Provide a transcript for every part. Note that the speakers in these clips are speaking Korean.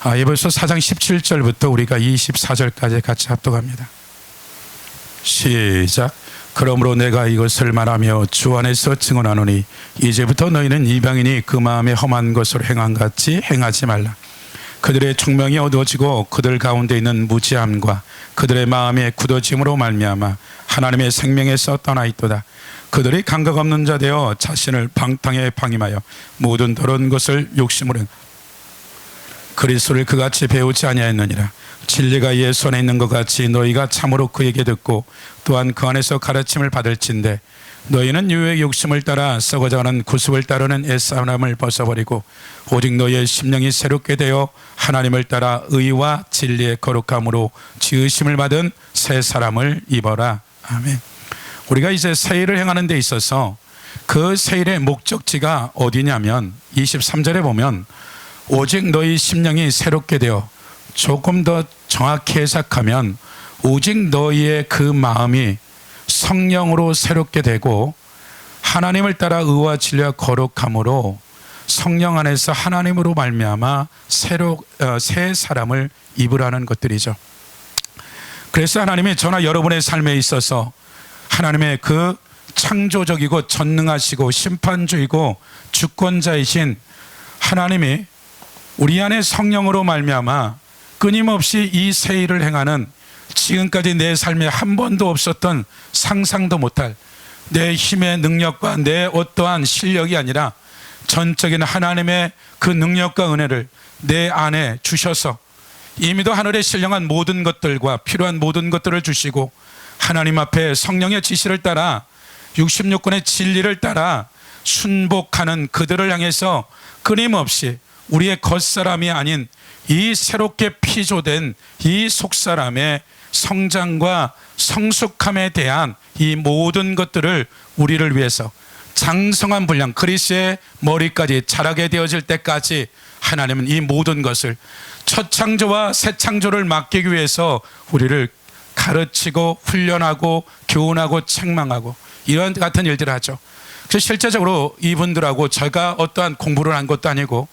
에베소 4장 17절부터 우리가 24절까지 같이 합독합니다. 시작. 그러므로 내가 이것을 말하며 주 안에서 증언하노니 이제부터 너희는 이방인이 그 마음에 험한 것을 행한 같이 행하지 말라. 그들의 총명이 어두워지고 그들 가운데 있는 무지함과 그들의 마음의 굳어짐으로 말미암아 하나님의 생명에서 떠나 있도다. 그들이 감각 없는 자 되어 자신을 방탕에 방임하여 모든 더러운 것을 욕심으로 그리스도를 그같이 배우지 아니하였느니라. 진리가 이의 손에 있는 것 같이 너희가 참으로 그에게 듣고 또한 그 안에서 가르침을 받을진대 너희는 유의 욕심을 따라 썩어져가는 구습을 따르는 옛사람을 벗어버리고 오직 너희의 심령이 새롭게 되어 하나님을 따라 의와 진리의 거룩함으로 지으심을 받은 새 사람을 입어라. 아멘. 우리가 이제 세일을 행하는 데 있어서 그 세일의 목적지가 어디냐면 23절에 보면 오직 너희 심령이 새롭게 되어, 조금 더 정확히 해석하면 오직 너희의 그 마음이 성령으로 새롭게 되고 하나님을 따라 의와 진리와 거룩함으로 성령 안에서 하나님으로 말미암아 새 사람을 입으라는 것들이죠. 그래서 하나님이 저나 여러분의 삶에 있어서 하나님의 그 창조적이고 전능하시고 심판주이고 주권자이신 하나님이 우리 안에 성령으로 말미암아 끊임없이 이 새 일을 행하는, 지금까지 내 삶에 한 번도 없었던 상상도 못할 내 힘의 능력과 내 어떠한 실력이 아니라 전적인 하나님의 그 능력과 은혜를 내 안에 주셔서 이미도 하늘에 신령한 모든 것들과 필요한 모든 것들을 주시고 하나님 앞에 성령의 지시를 따라 66권의 진리를 따라 순복하는 그들을 향해서 끊임없이 우리의 겉사람이 아닌 이 새롭게 피조된 이 속사람의 성장과 성숙함에 대한 이 모든 것들을 우리를 위해서 장성한 분량, 그리스의 머리까지 자라게 되어질 때까지 하나님은 이 모든 것을 첫 창조와 새 창조를 맡기기 위해서 우리를 가르치고 훈련하고 교훈하고 책망하고 이런 같은 일들을 하죠. 그래서 실제적으로 이분들하고 제가 어떠한 공부를 한 것도 아니고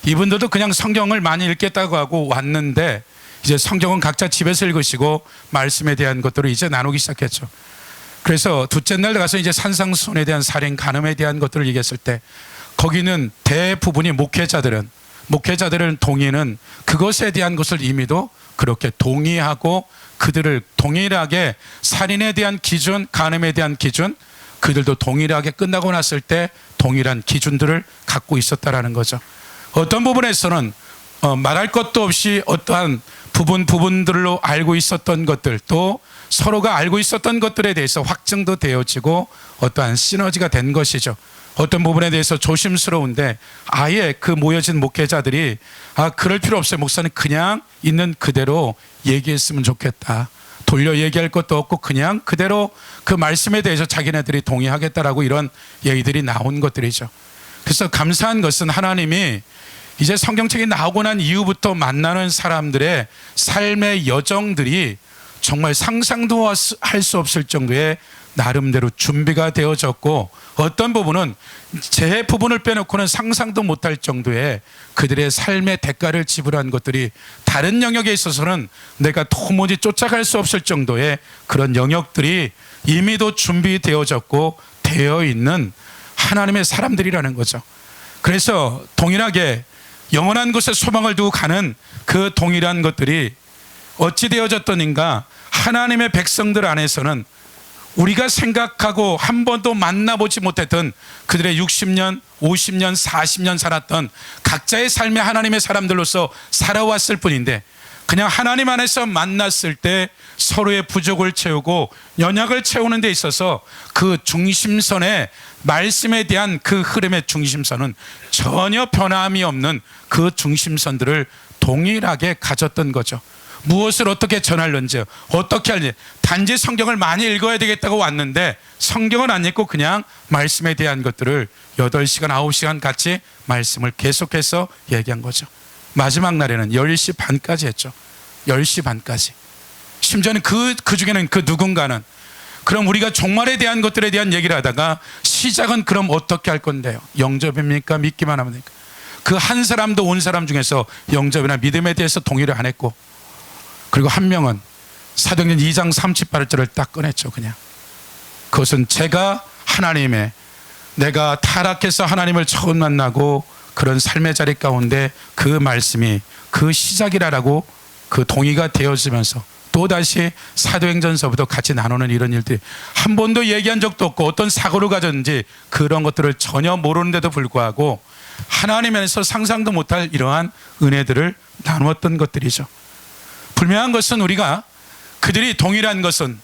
이분들도 그냥 성경을 많이 읽겠다고 하고 왔는데 이제 성경은 각자 집에서 읽으시고 말씀에 대한 것들을 이제 나누기 시작했죠. 그래서 둘째 날 가서 이제 산상수훈에 대한 살인 간음에 대한 것들을 얘기했을 때 거기는 대부분이 목회자들은 동의는 그것에 대한 것을 이미도 그렇게 동의하고 그들을 동일하게 살인에 대한 기준, 간음에 대한 기준, 그들도 동일하게 끝나고 났을 때 동일한 기준들을 갖고 있었다라는 거죠. 어떤 부분에서는 말할 것도 없이 어떠한 부분들로 알고 있었던 것들, 또 서로가 알고 있었던 것들에 대해서 확증도 되어지고 어떠한 시너지가 된 것이죠. 어떤 부분에 대해서 조심스러운데 아예 그 모여진 목회자들이 그럴 필요 없어요. 목사님 그냥 있는 그대로 얘기했으면 좋겠다. 돌려 얘기할 것도 없고 그냥 그대로 그 말씀에 대해서 자기네들이 동의하겠다라고 이런 얘기들이 나온 것들이죠. 그래서 감사한 것은 하나님이 이제 성경책이 나오고 난 이후부터 만나는 사람들의 삶의 여정들이 정말 상상도 할 수 없을 정도의 나름대로 준비가 되어졌고 어떤 부분은 제 부분을 빼놓고는 상상도 못할 정도의 그들의 삶의 대가를 지불한 것들이 다른 영역에 있어서는 내가 도무지 쫓아갈 수 없을 정도의 그런 영역들이 이미도 준비되어졌고 되어 있는 하나님의 사람들이라는 거죠. 그래서 동일하게 영원한 곳에 소망을 두고 가는 그 동일한 것들이 어찌 되어졌더닌가, 하나님의 백성들 안에서는 우리가 생각하고 한 번도 만나보지 못했던 그들의 60년, 50년, 40년 살았던 각자의 삶의 하나님의 사람들로서 살아왔을 뿐인데 그냥 하나님 안에서 만났을 때 서로의 부족을 채우고 연약을 채우는 데 있어서 그 중심선에 말씀에 대한 그 흐름의 중심선은 전혀 변함이 없는 그 중심선들을 동일하게 가졌던 거죠. 무엇을 어떻게 전할는지, 어떻게 할지, 단지 성경을 많이 읽어야 되겠다고 왔는데 성경은 안 읽고 그냥 말씀에 대한 것들을 8시간, 9시간 같이 말씀을 계속해서 얘기한 거죠. 마지막 날에는 10시 반까지 했죠. 10시 반까지. 심지어는 그 중에는 그 누군가는 그럼 우리가 종말에 대한 것들에 대한 얘기를 하다가 시작은 그럼 어떻게 할 건데요? 영접입니까? 믿기만 하면 됩니까? 그 한 사람도 온 사람 중에서 영접이나 믿음에 대해서 동의를 안 했고, 그리고 한 명은 사도행전 2장 38절을 딱 꺼냈죠. 그냥 그것은 제가 하나님의, 내가 타락해서 하나님을 처음 만나고 그런 삶의 자리 가운데 그 말씀이 그 시작이라고 그 동의가 되어지면서 또다시 사도행전서부터 같이 나누는 이런 일들이 한 번도 얘기한 적도 없고, 어떤 사고를 가졌는지 그런 것들을 전혀 모르는데도 불구하고 하나님에서 상상도 못할 이러한 은혜들을 나누었던 것들이죠. 분명한 것은 우리가 그들이 동일한 것은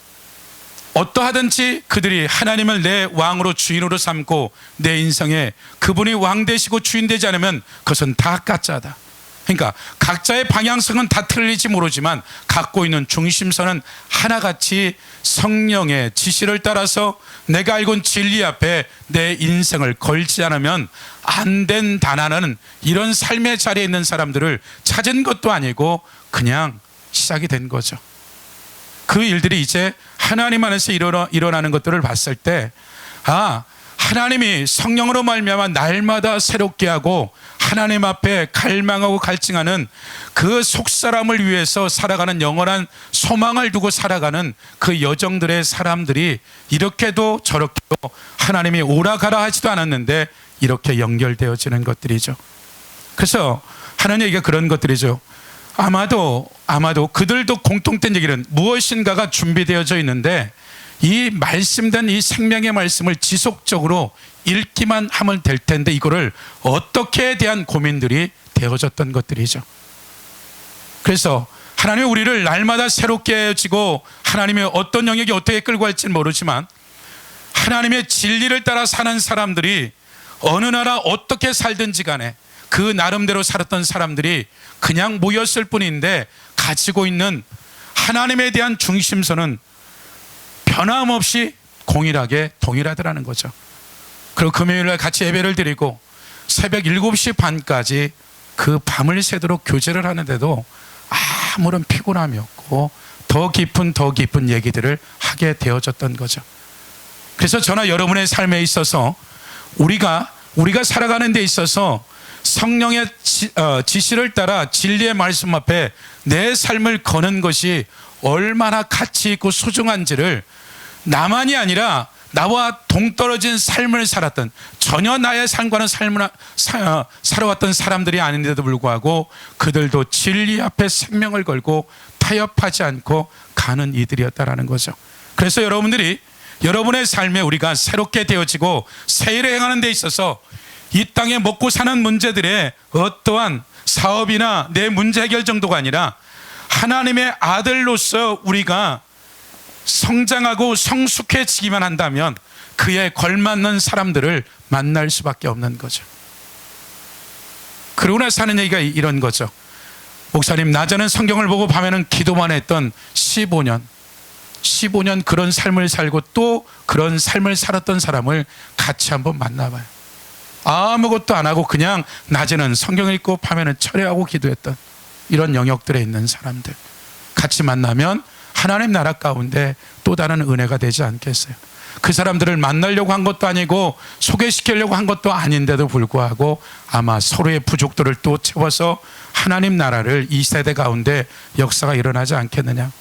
어떠하든지 그들이 하나님을 내 왕으로 주인으로 삼고 내 인생에 그분이 왕 되시고 주인 되지 않으면 그것은 다 가짜다. 그러니까 각자의 방향성은 다 틀릴지 모르지만 갖고 있는 중심선은 하나같이 성령의 지시를 따라서 내가 알고 있는 진리 앞에 내 인생을 걸지 않으면 안 된다는 이런 삶의 자리에 있는 사람들을 찾은 것도 아니고 그냥 시작이 된 거죠. 그 일들이 이제 하나님 안에서 일어나는 것들을 봤을 때, 하나님이 성령으로 말미암아 날마다 새롭게 하고 하나님 앞에 갈망하고 갈증하는 그 속사람을 위해서 살아가는 영원한 소망을 두고 살아가는 그 여정들의 사람들이 이렇게도 저렇게도 하나님이 오라가라 하지도 않았는데 이렇게 연결되어지는 것들이죠. 그래서 하나님 얘기가 그런 것들이죠. 아마도 그들도 공통된 얘기는 무엇인가가 준비되어져 있는데 이 말씀된 이 생명의 말씀을 지속적으로 읽기만 하면 될 텐데 이거를 어떻게에 대한 고민들이 되어졌던 것들이죠. 그래서 하나님이 우리를 날마다 새롭게 해지고 하나님의 어떤 영역이 어떻게 끌고 갈지는 모르지만 하나님의 진리를 따라 사는 사람들이 어느 나라 어떻게 살든지 간에 그 나름대로 살았던 사람들이 그냥 모였을 뿐인데 가지고 있는 하나님에 대한 중심선은 변함없이 공일하게 동일하더라는 거죠. 그리고 금요일날 같이 예배를 드리고 새벽 7시 반까지 그 밤을 새도록 교제를 하는데도 아무런 피곤함이 없고 더 깊은 얘기들을 하게 되어졌던 거죠. 그래서 저나 여러분의 삶에 있어서 우리가 살아가는 데 있어서 성령의 지시를 따라 진리의 말씀 앞에 내 삶을 거는 것이 얼마나 가치 있고 소중한지를 나만이 아니라 나와 동떨어진 삶을 살았던, 전혀 나의 삶과는 살아왔던 사람들이 아닌데도 불구하고 그들도 진리 앞에 생명을 걸고 타협하지 않고 가는 이들이었다라는 거죠. 그래서 여러분의 삶에 우리가 새롭게 되어지고 새 일을 행하는 데 있어서 이 땅에 먹고 사는 문제들의 어떠한 사업이나 내 문제 해결 정도가 아니라 하나님의 아들로서 우리가 성장하고 성숙해지기만 한다면 그에 걸맞는 사람들을 만날 수밖에 없는 거죠. 그러고 나서 하는 얘기가 이런 거죠. 목사님, 낮에는 성경을 보고 밤에는 기도만 했던 15년 그런 삶을 살고 또 그런 삶을 살았던 사람을 같이 한번 만나봐요. 아무것도 안 하고 그냥 낮에는 성경을 읽고 밤에는 철회하고 기도했던 이런 영역들에 있는 사람들 같이 만나면 하나님 나라 가운데 또 다른 은혜가 되지 않겠어요? 그 사람들을 만나려고 한 것도 아니고 소개시키려고 한 것도 아닌데도 불구하고 아마 서로의 부족들을 또 채워서 하나님 나라를 이 세대 가운데 역사가 일어나지 않겠느냐,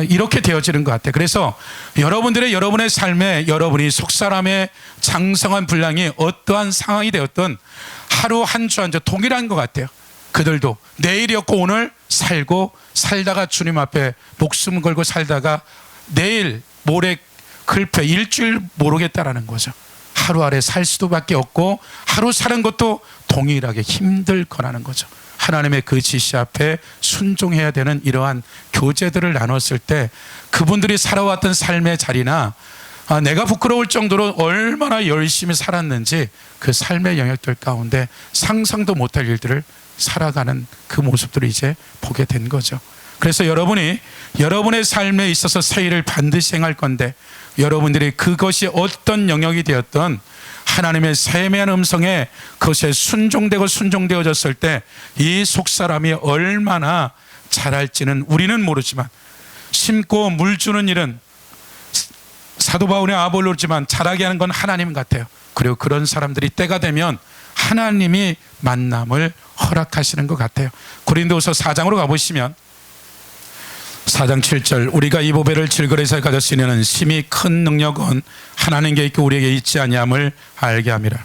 이렇게 되어지는 것 같아요. 그래서 여러분의 삶에 여러분이 속사람의 장성한 분량이 어떠한 상황이 되었던 하루 한 주 한 주 동일한 것 같아요. 그들도 내일이었고 오늘 살다가 주님 앞에 목숨 걸고 살다가 내일 모레 글패 일주일 모르겠다라는 거죠. 하루 아래 살 수도밖에 없고 하루 사는 것도 동일하게 힘들 거라는 거죠. 하나님의 그 지시 앞에 순종해야 되는 이러한 교제들을 나눴을 때 그분들이 살아왔던 삶의 자리나 내가 부끄러울 정도로 얼마나 열심히 살았는지 그 삶의 영역들 가운데 상상도 못할 일들을 살아가는 그 모습들을 이제 보게 된 거죠. 그래서 여러분의 삶에 있어서 새 일을 반드시 행할 건데 여러분들이 그것이 어떤 영역이 되었던 하나님의 세미한 음성에 그것에 순종되어졌을 때 이 속사람이 얼마나 자랄지는 우리는 모르지만 심고 물 주는 일은 사도 바울의 아볼로지만 자라게 하는 건 하나님 같아요. 그리고 그런 사람들이 때가 되면 하나님이 만남을 허락하시는 것 같아요. 고린도후서 4장으로 가보시면 4장 7절 우리가 이 보배를 질거리에서 가질 수 있는 심히 큰 능력은 하나님께 있고 우리에게 있지 아니함을 알게 함이라.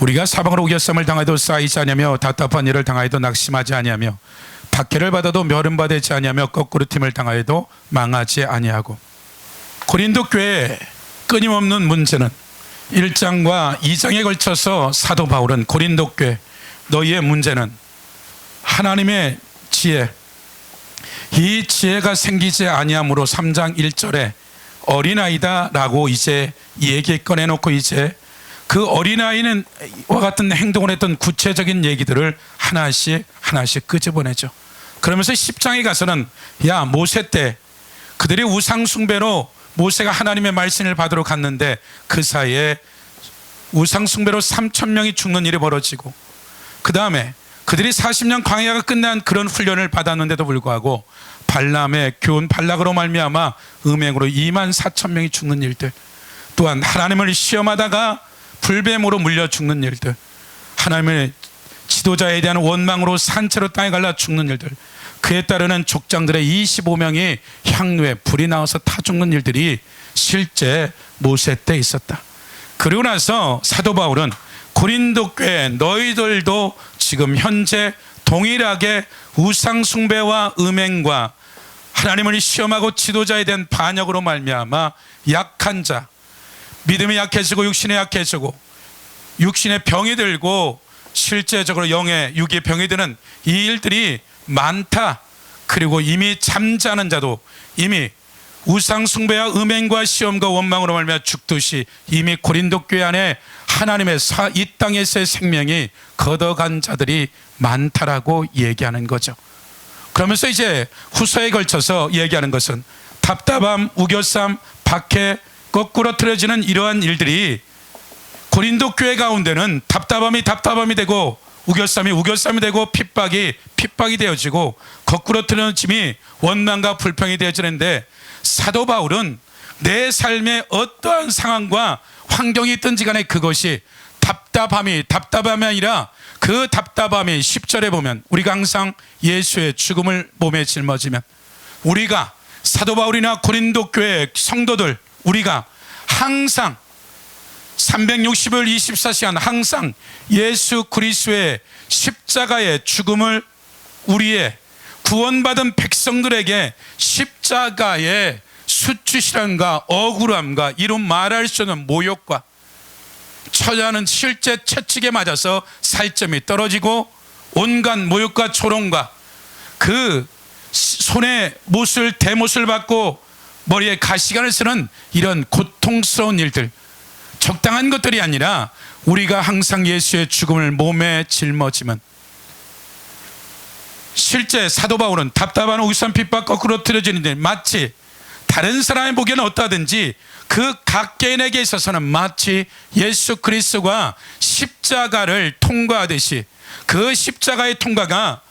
우리가 사방으로 우겨쌈을 당하여도 쌓이지 아니하며 답답한 일을 당하여도 낙심하지 아니하며 박해를 받아도 멸음받지 아니하며 거꾸로 팀을 당하여도 망하지 아니하고. 고린도 교회의 끊임없는 문제는 1장과 2장에 걸쳐서 사도 바울은 고린도 교회 너희의 문제는 하나님의 지혜, 이 지혜가 생기지 아니함으로 3장 1절에 어린아이다 라고 이제 얘기 꺼내놓고 이제 그 어린아이는 와 같은 행동을 했던 구체적인 얘기들을 하나씩 끄집어내죠. 그러면서 10장에 가서는 야 모세 때 그들이 우상숭배로 모세가 하나님의 말씀을 받으러 갔는데 그 사이에 우상숭배로 3,000명이 죽는 일이 벌어지고 그 다음에 그들이 40년 광야가 끝난 그런 훈련을 받았는데도 불구하고 발람의 교훈 발락으로 말미암아 음행으로 24,000명이 죽는 일들, 또한 하나님을 시험하다가 불뱀으로 물려 죽는 일들, 하나님의 지도자에 대한 원망으로 산채로 땅에 갈라 죽는 일들, 그에 따르는 족장들의 25명이 향로에 불이 나와서 타 죽는 일들이 실제 모세 때 있었다. 그리고 나서 사도 바울은 고린도 교회 너희들도 지금 현재 동일하게 우상 숭배와 음행과 하나님을 시험하고 지도자에 대한 반역으로 말미암아 약한 자, 믿음이 약해지고 육신이 약해지고 육신의 병이 들고 실제적으로 영의 육의 병이 드는 이 일들이 많다. 그리고 이미 잠자는 자도 이미 우상 숭배와 음행과 시험과 원망으로 말미암아 죽듯이 이미 고린도 교회 안에 하나님의 이 땅에서의 생명이 걷어간 자들이 많다라고 얘기하는 거죠. 그러면서 이제 후서에 걸쳐서 얘기하는 것은 답답함, 우겨쌈, 박해, 거꾸로 틀어지는 이러한 일들이 고린도 교회 가운데는 답답함이 되고 우겨쌈이 되고 핍박이 되어지고 거꾸로 틀어짐이 원망과 불평이 되어지는데 사도 바울은 내 삶의 어떠한 상황과 환경이 있든지 간에 그것이 답답함이 아니라 그 답답함이 10절에 보면 우리가 항상 예수의 죽음을 몸에 짊어지면 우리가 사도 바울이나 고린도 교회 성도들 우리가 항상 360일 24시간 항상 예수 그리스도의 십자가의 죽음을 우리의 구원받은 백성들에게 십자가의 수치심과 억울함과 이런 말할 수 없는 모욕과 처자는 실제 채찍에 맞아서 살점이 떨어지고 온갖 모욕과 조롱과 그 손에 대못을 받고 머리에 가시관을 쓰는 이런 고통스러운 일들, 적당한 것들이 아니라 우리가 항상 예수의 죽음을 몸에 짊어지면 실제 사도 바울은 답답한 우산 핍박 거꾸로 틀어지는데 마치 다른 사람이 보기에는 어떠하든지 그 각 개인에게 있어서는 마치 예수 그리스도가 십자가를 통과하듯이 그 십자가의 통과가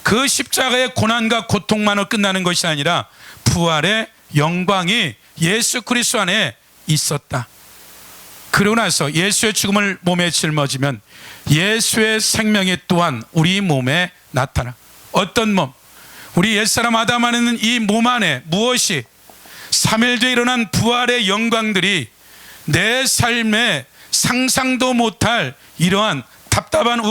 그 십자가의 고난과 고통만으로 끝나는 것이 아니라 부활의 영광이 예수 그리스도 안에 있었다. 그러고 나서 예수의 죽음을 몸에 짊어지면 예수의 생명이 또한 우리 몸에 나타나. 어떤 몸? 우리 옛사람 아담 안에 있는 이 몸 안에 무엇이 3일 뒤에 일어난 부활의 영광들이 내 삶에 상상도 못할 이러한 답답한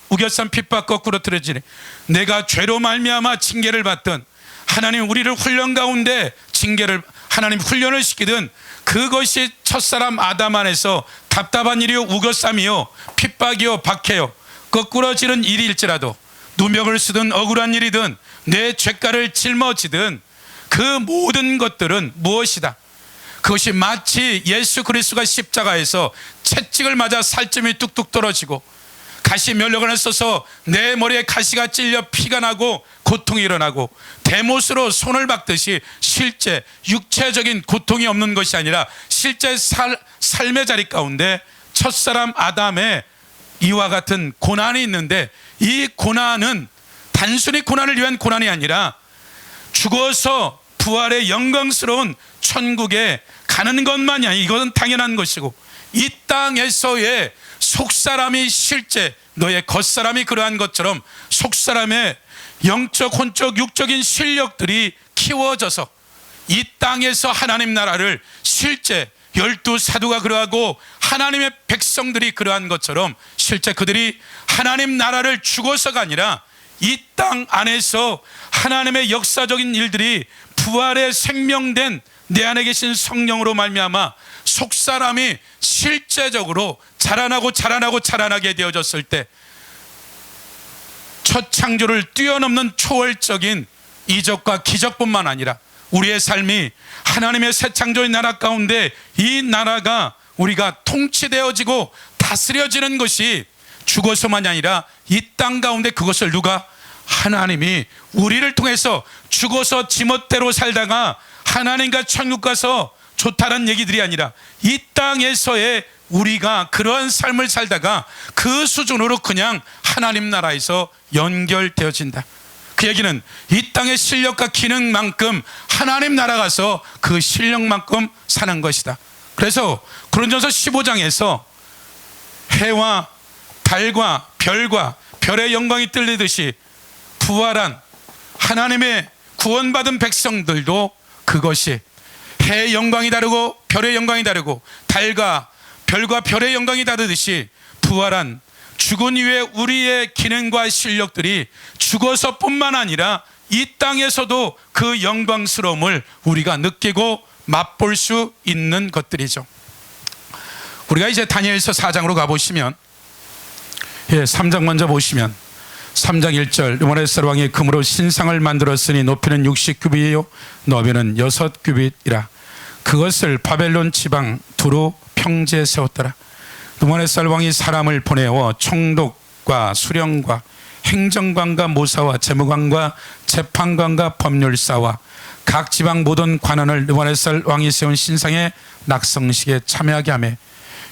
우겨쌈 핍박 거꾸로 틀어지네. 내가 죄로 말미암아 징계를 받던 하나님 우리를 훈련 가운데 하나님 훈련을 시키던 그것이 첫사람 아담 안에서 답답한 일이요 우겨쌈이요 핍박이요 박해요 거꾸러지는 일일지라도 누명을 쓰든 억울한 일이든 내 죄가를 짊어지든 그 모든 것들은 무엇이다? 그것이 마치 예수 그리스도가 십자가에서 채찍을 맞아 살점이 뚝뚝 떨어지고 가시 면력을 써서 내 머리에 가시가 찔려 피가 나고 고통이 일어나고 대못으로 손을 박듯이 실제 육체적인 고통이 없는 것이 아니라 실제 삶의 자리 가운데 첫사람 아담의 이와 같은 고난이 있는데 이 고난은 단순히 고난을 위한 고난이 아니라 죽어서 부활의 영광스러운 천국에 가는 것만이 아니라 이것은 당연한 것이고 이 땅에서의 속사람이 실제 너의 겉사람이 그러한 것처럼 속사람의 영적, 혼적, 육적인 실력들이 키워져서 이 땅에서 하나님 나라를 실제 12사도가 그러하고 하나님의 백성들이 그러한 것처럼 실제 그들이 하나님 나라를 죽어서가 아니라 이 땅 안에서 하나님의 역사적인 일들이 부활의 생명된 내 안에 계신 성령으로 말미암아 속사람이 실제적으로 자라나게 되어졌을 때 첫 창조를 뛰어넘는 초월적인 이적과 기적뿐만 아니라 우리의 삶이 하나님의 새 창조의 나라 가운데 이 나라가 우리가 통치되어지고 다스려지는 것이 죽어서만이 아니라 이 땅 가운데 그것을 누가? 하나님이 우리를 통해서 죽어서 지멋대로 살다가 하나님과 천국 가서 좋다는 얘기들이 아니라 이 땅에서의 우리가 그러한 삶을 살다가 그 수준으로 그냥 하나님 나라에서 연결되어진다. 그 얘기는 이 땅의 실력과 기능만큼 하나님 나라 가서 그 실력만큼 사는 것이다. 그래서 고린도전서 15장에서 해와 달과 별과 별의 영광이 뜰리듯이 부활한 하나님의 구원받은 백성들도 그것이 해의 영광이 다르고 별의 영광이 다르고 달과 별과 별의 영광이 다르듯이 부활한 죽은 이후에 우리의 기능과 실력들이 죽어서뿐만 아니라 이 땅에서도 그 영광스러움을 우리가 느끼고 맛볼 수 있는 것들이죠. 우리가 이제 다니엘서 4장으로 가보시면 3장 먼저 보시면 3장 1절 느부갓네살 왕이 금으로 신상을 만들었으니 높이는 60규빗이요 너비는 6규빗이라 그것을 바벨론 지방 두루 평지에 세웠더라. 느부갓네살 왕이 사람을 보내어 총독과 수령과 행정관과 모사와 재무관과 재판관과 법률사와 각 지방 모든 관원을 느부갓네살 왕이 세운 신상의 낙성식에 참여하게 하며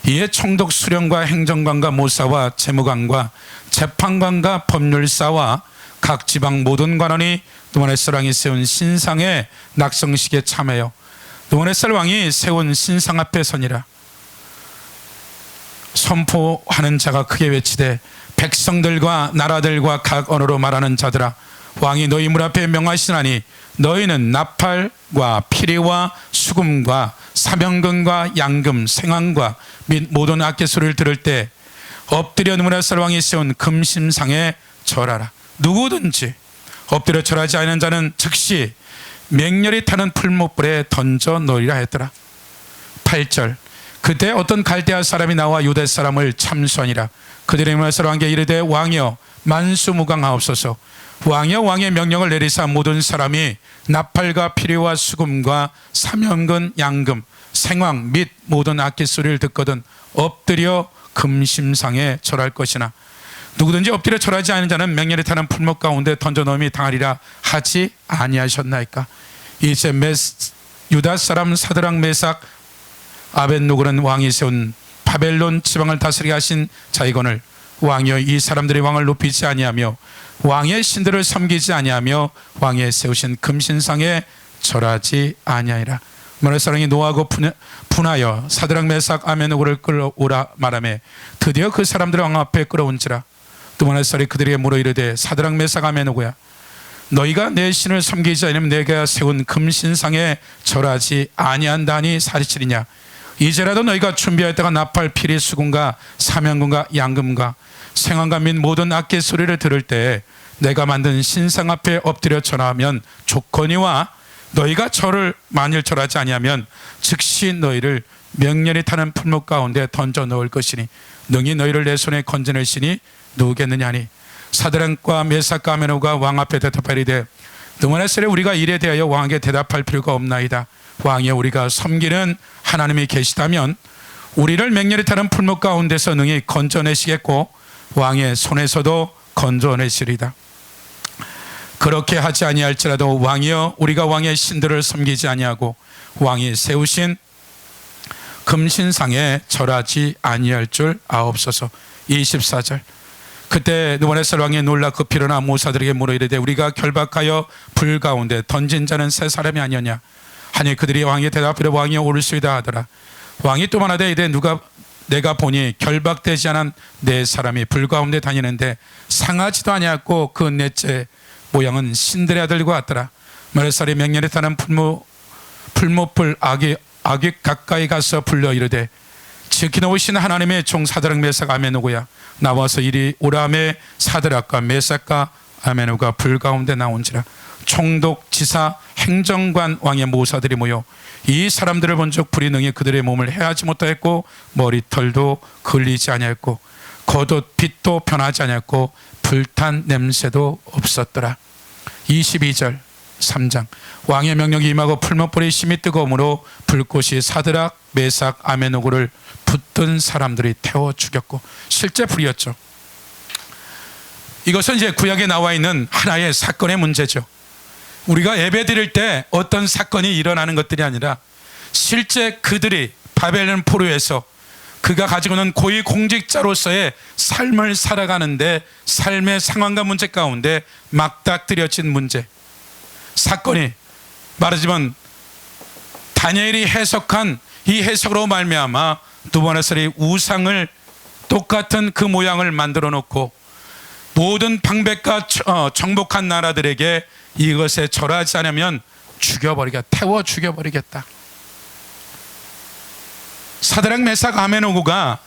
이에 총독 수령과 행정관과 모사와 재무관과 재판관과 법률사와 각 지방 모든 관원이 느부갓네살 왕이 세운 신상의 낙성식에 참여하여 느부갓네살 왕이 세운 신상 앞에 서니라. 선포하는 자가 크게 외치되 백성들과 나라들과 각 언어로 말하는 자들아 왕이 너희 문 앞에 명하시나니 너희는 나팔과 피리와 수금과 사명금과 양금 생황과 및 모든 악기 소리를 들을 때 엎드려 느부갓네살 왕이 세운 금심상에 절하라. 누구든지 엎드려 절하지 않는 자는 즉시 맹렬히 타는 풀목불에 던져 넣으리라 했더라. 8절 그때 어떤 갈대아 사람이 나와 유대 사람을 참수하니라. 그들이 느부갓네살 왕께 이르되 왕이여 만수무강하옵소서. 왕이여 왕의 명령을 내리사 모든 사람이 나팔과 피리와 수금과 사명금 양금 생황 및 모든 악기 소리를 듣거든 엎드려 금심상에 절할 것이나 누구든지 엎드려 절하지 않은 자는 맹렬히 타는 풀목 가운데 던져 넣음이 당하리라 하지 아니하셨나이까. 이제 유다 사람 사드락 메삭 아벳노고는 왕이 세운 바벨론 지방을 다스리게 하신 자이거늘 왕이여 이 사람들이 왕을 높이지 아니하며 왕의 신들을 섬기지 아니하며 왕의 세우신 금신상에 절하지 아니하리라. 느부갓네살 왕이 노하고 분하여 사드락 메삭 아벳노고를 끌어오라 말하며 드디어 그 사람들을 왕 앞에 끌어온지라. 느부갓네살이 그들에게 물어 이르되 사드락 메삭 아벳노고야 너희가 내 신을 섬기지 않으면 내가 세운 금신상에 절하지 아니한다니 사리치리냐. 이제라도 너희가 준비하였다가 나팔 피리 수금과 사명금과 양금과 생황과 및 모든 악기 소리를 들을 때 내가 만든 신상 앞에 엎드려 절하면 좋거니와 너희가 저를 만일 절하지 아니하면 즉시 너희를 맹렬히 타는 풀목 가운데 던져 넣을 것이니 능히 너희를 내 손에 건져내시니 누구겠느냐니. 사드락과 메삭과 아벳노고가 왕 앞에 대답하리되 느부갓네살에 우리가 일에 대하여 왕에게 대답할 필요가 없나이다. 왕이여 우리가 섬기는 하나님이 계시다면 우리를 맹렬히 타는 풀목 가운데서 능히 건져내시겠고 왕의 손에서도 건져내시리다. 그렇게 하지 아니할지라도 왕이여 우리가 왕의 신들을 섬기지 아니하고 왕이 세우신 금신상에 절하지 아니할 줄 아옵소서. 24절 그때 느부갓네살 왕이 놀라 급히 일어나 모사들에게 물어 이르되 우리가 결박하여 불 가운데 던진 자는 세 사람이 아니었냐 하니 그들이 왕에게 대답하여 왕이여 옳으시다 하더라. 왕이 또 말하되 이제 누가 내가 보니 결박되지 않은 네 사람이 불 가운데 다니는데 상하지도 아니하고 그 넷째 모양은 신들의 아들과 같더라. 머리살이 맹렬히 타는 풀무불 악이 가까이 가서 불러 이르되 지키노우신 하나님의 종 사드락 메삭 아벤노고야 나와서 이리 오라매 사드락과 메삭과 아벤노가 불 가운데 나온지라. 총독 지사 행정관 왕의 모사들이 모여 이 사람들을 본즉 불이 능히 그들의 몸을 해하지 못하였고 머리털도 걸리지 아니하였고 겉옷 빛도 변하지 아니하였고 불탄 냄새도 없었더라. 22절 3장 왕의 명령이 임하고 풀무불이 심히 뜨거움으로 불꽃이 사드락 메삭 아벤노고를 붙든 사람들이 태워 죽였고 실제 불이었죠. 이것은 이제 구약에 나와 있는 하나의 사건의 문제죠. 우리가 예배 드릴 때 어떤 사건이 일어나는 것들이 아니라 실제 그들이 바벨론 포로에서 그가 가지고 있는 고위 공직자로서의 삶을 살아가는데 삶의 상황과 문제 가운데 맞닥뜨려진 문제, 사건이 말하자면 다니엘이 해석한 이 해석으로 말미암아 두보나살이 우상을 똑같은 그 모양을 만들어 놓고 모든 방백과 정복한 나라들에게 이것에 절하지 않으면 태워 죽여버리겠다. 사드락 메삭 아벤노고가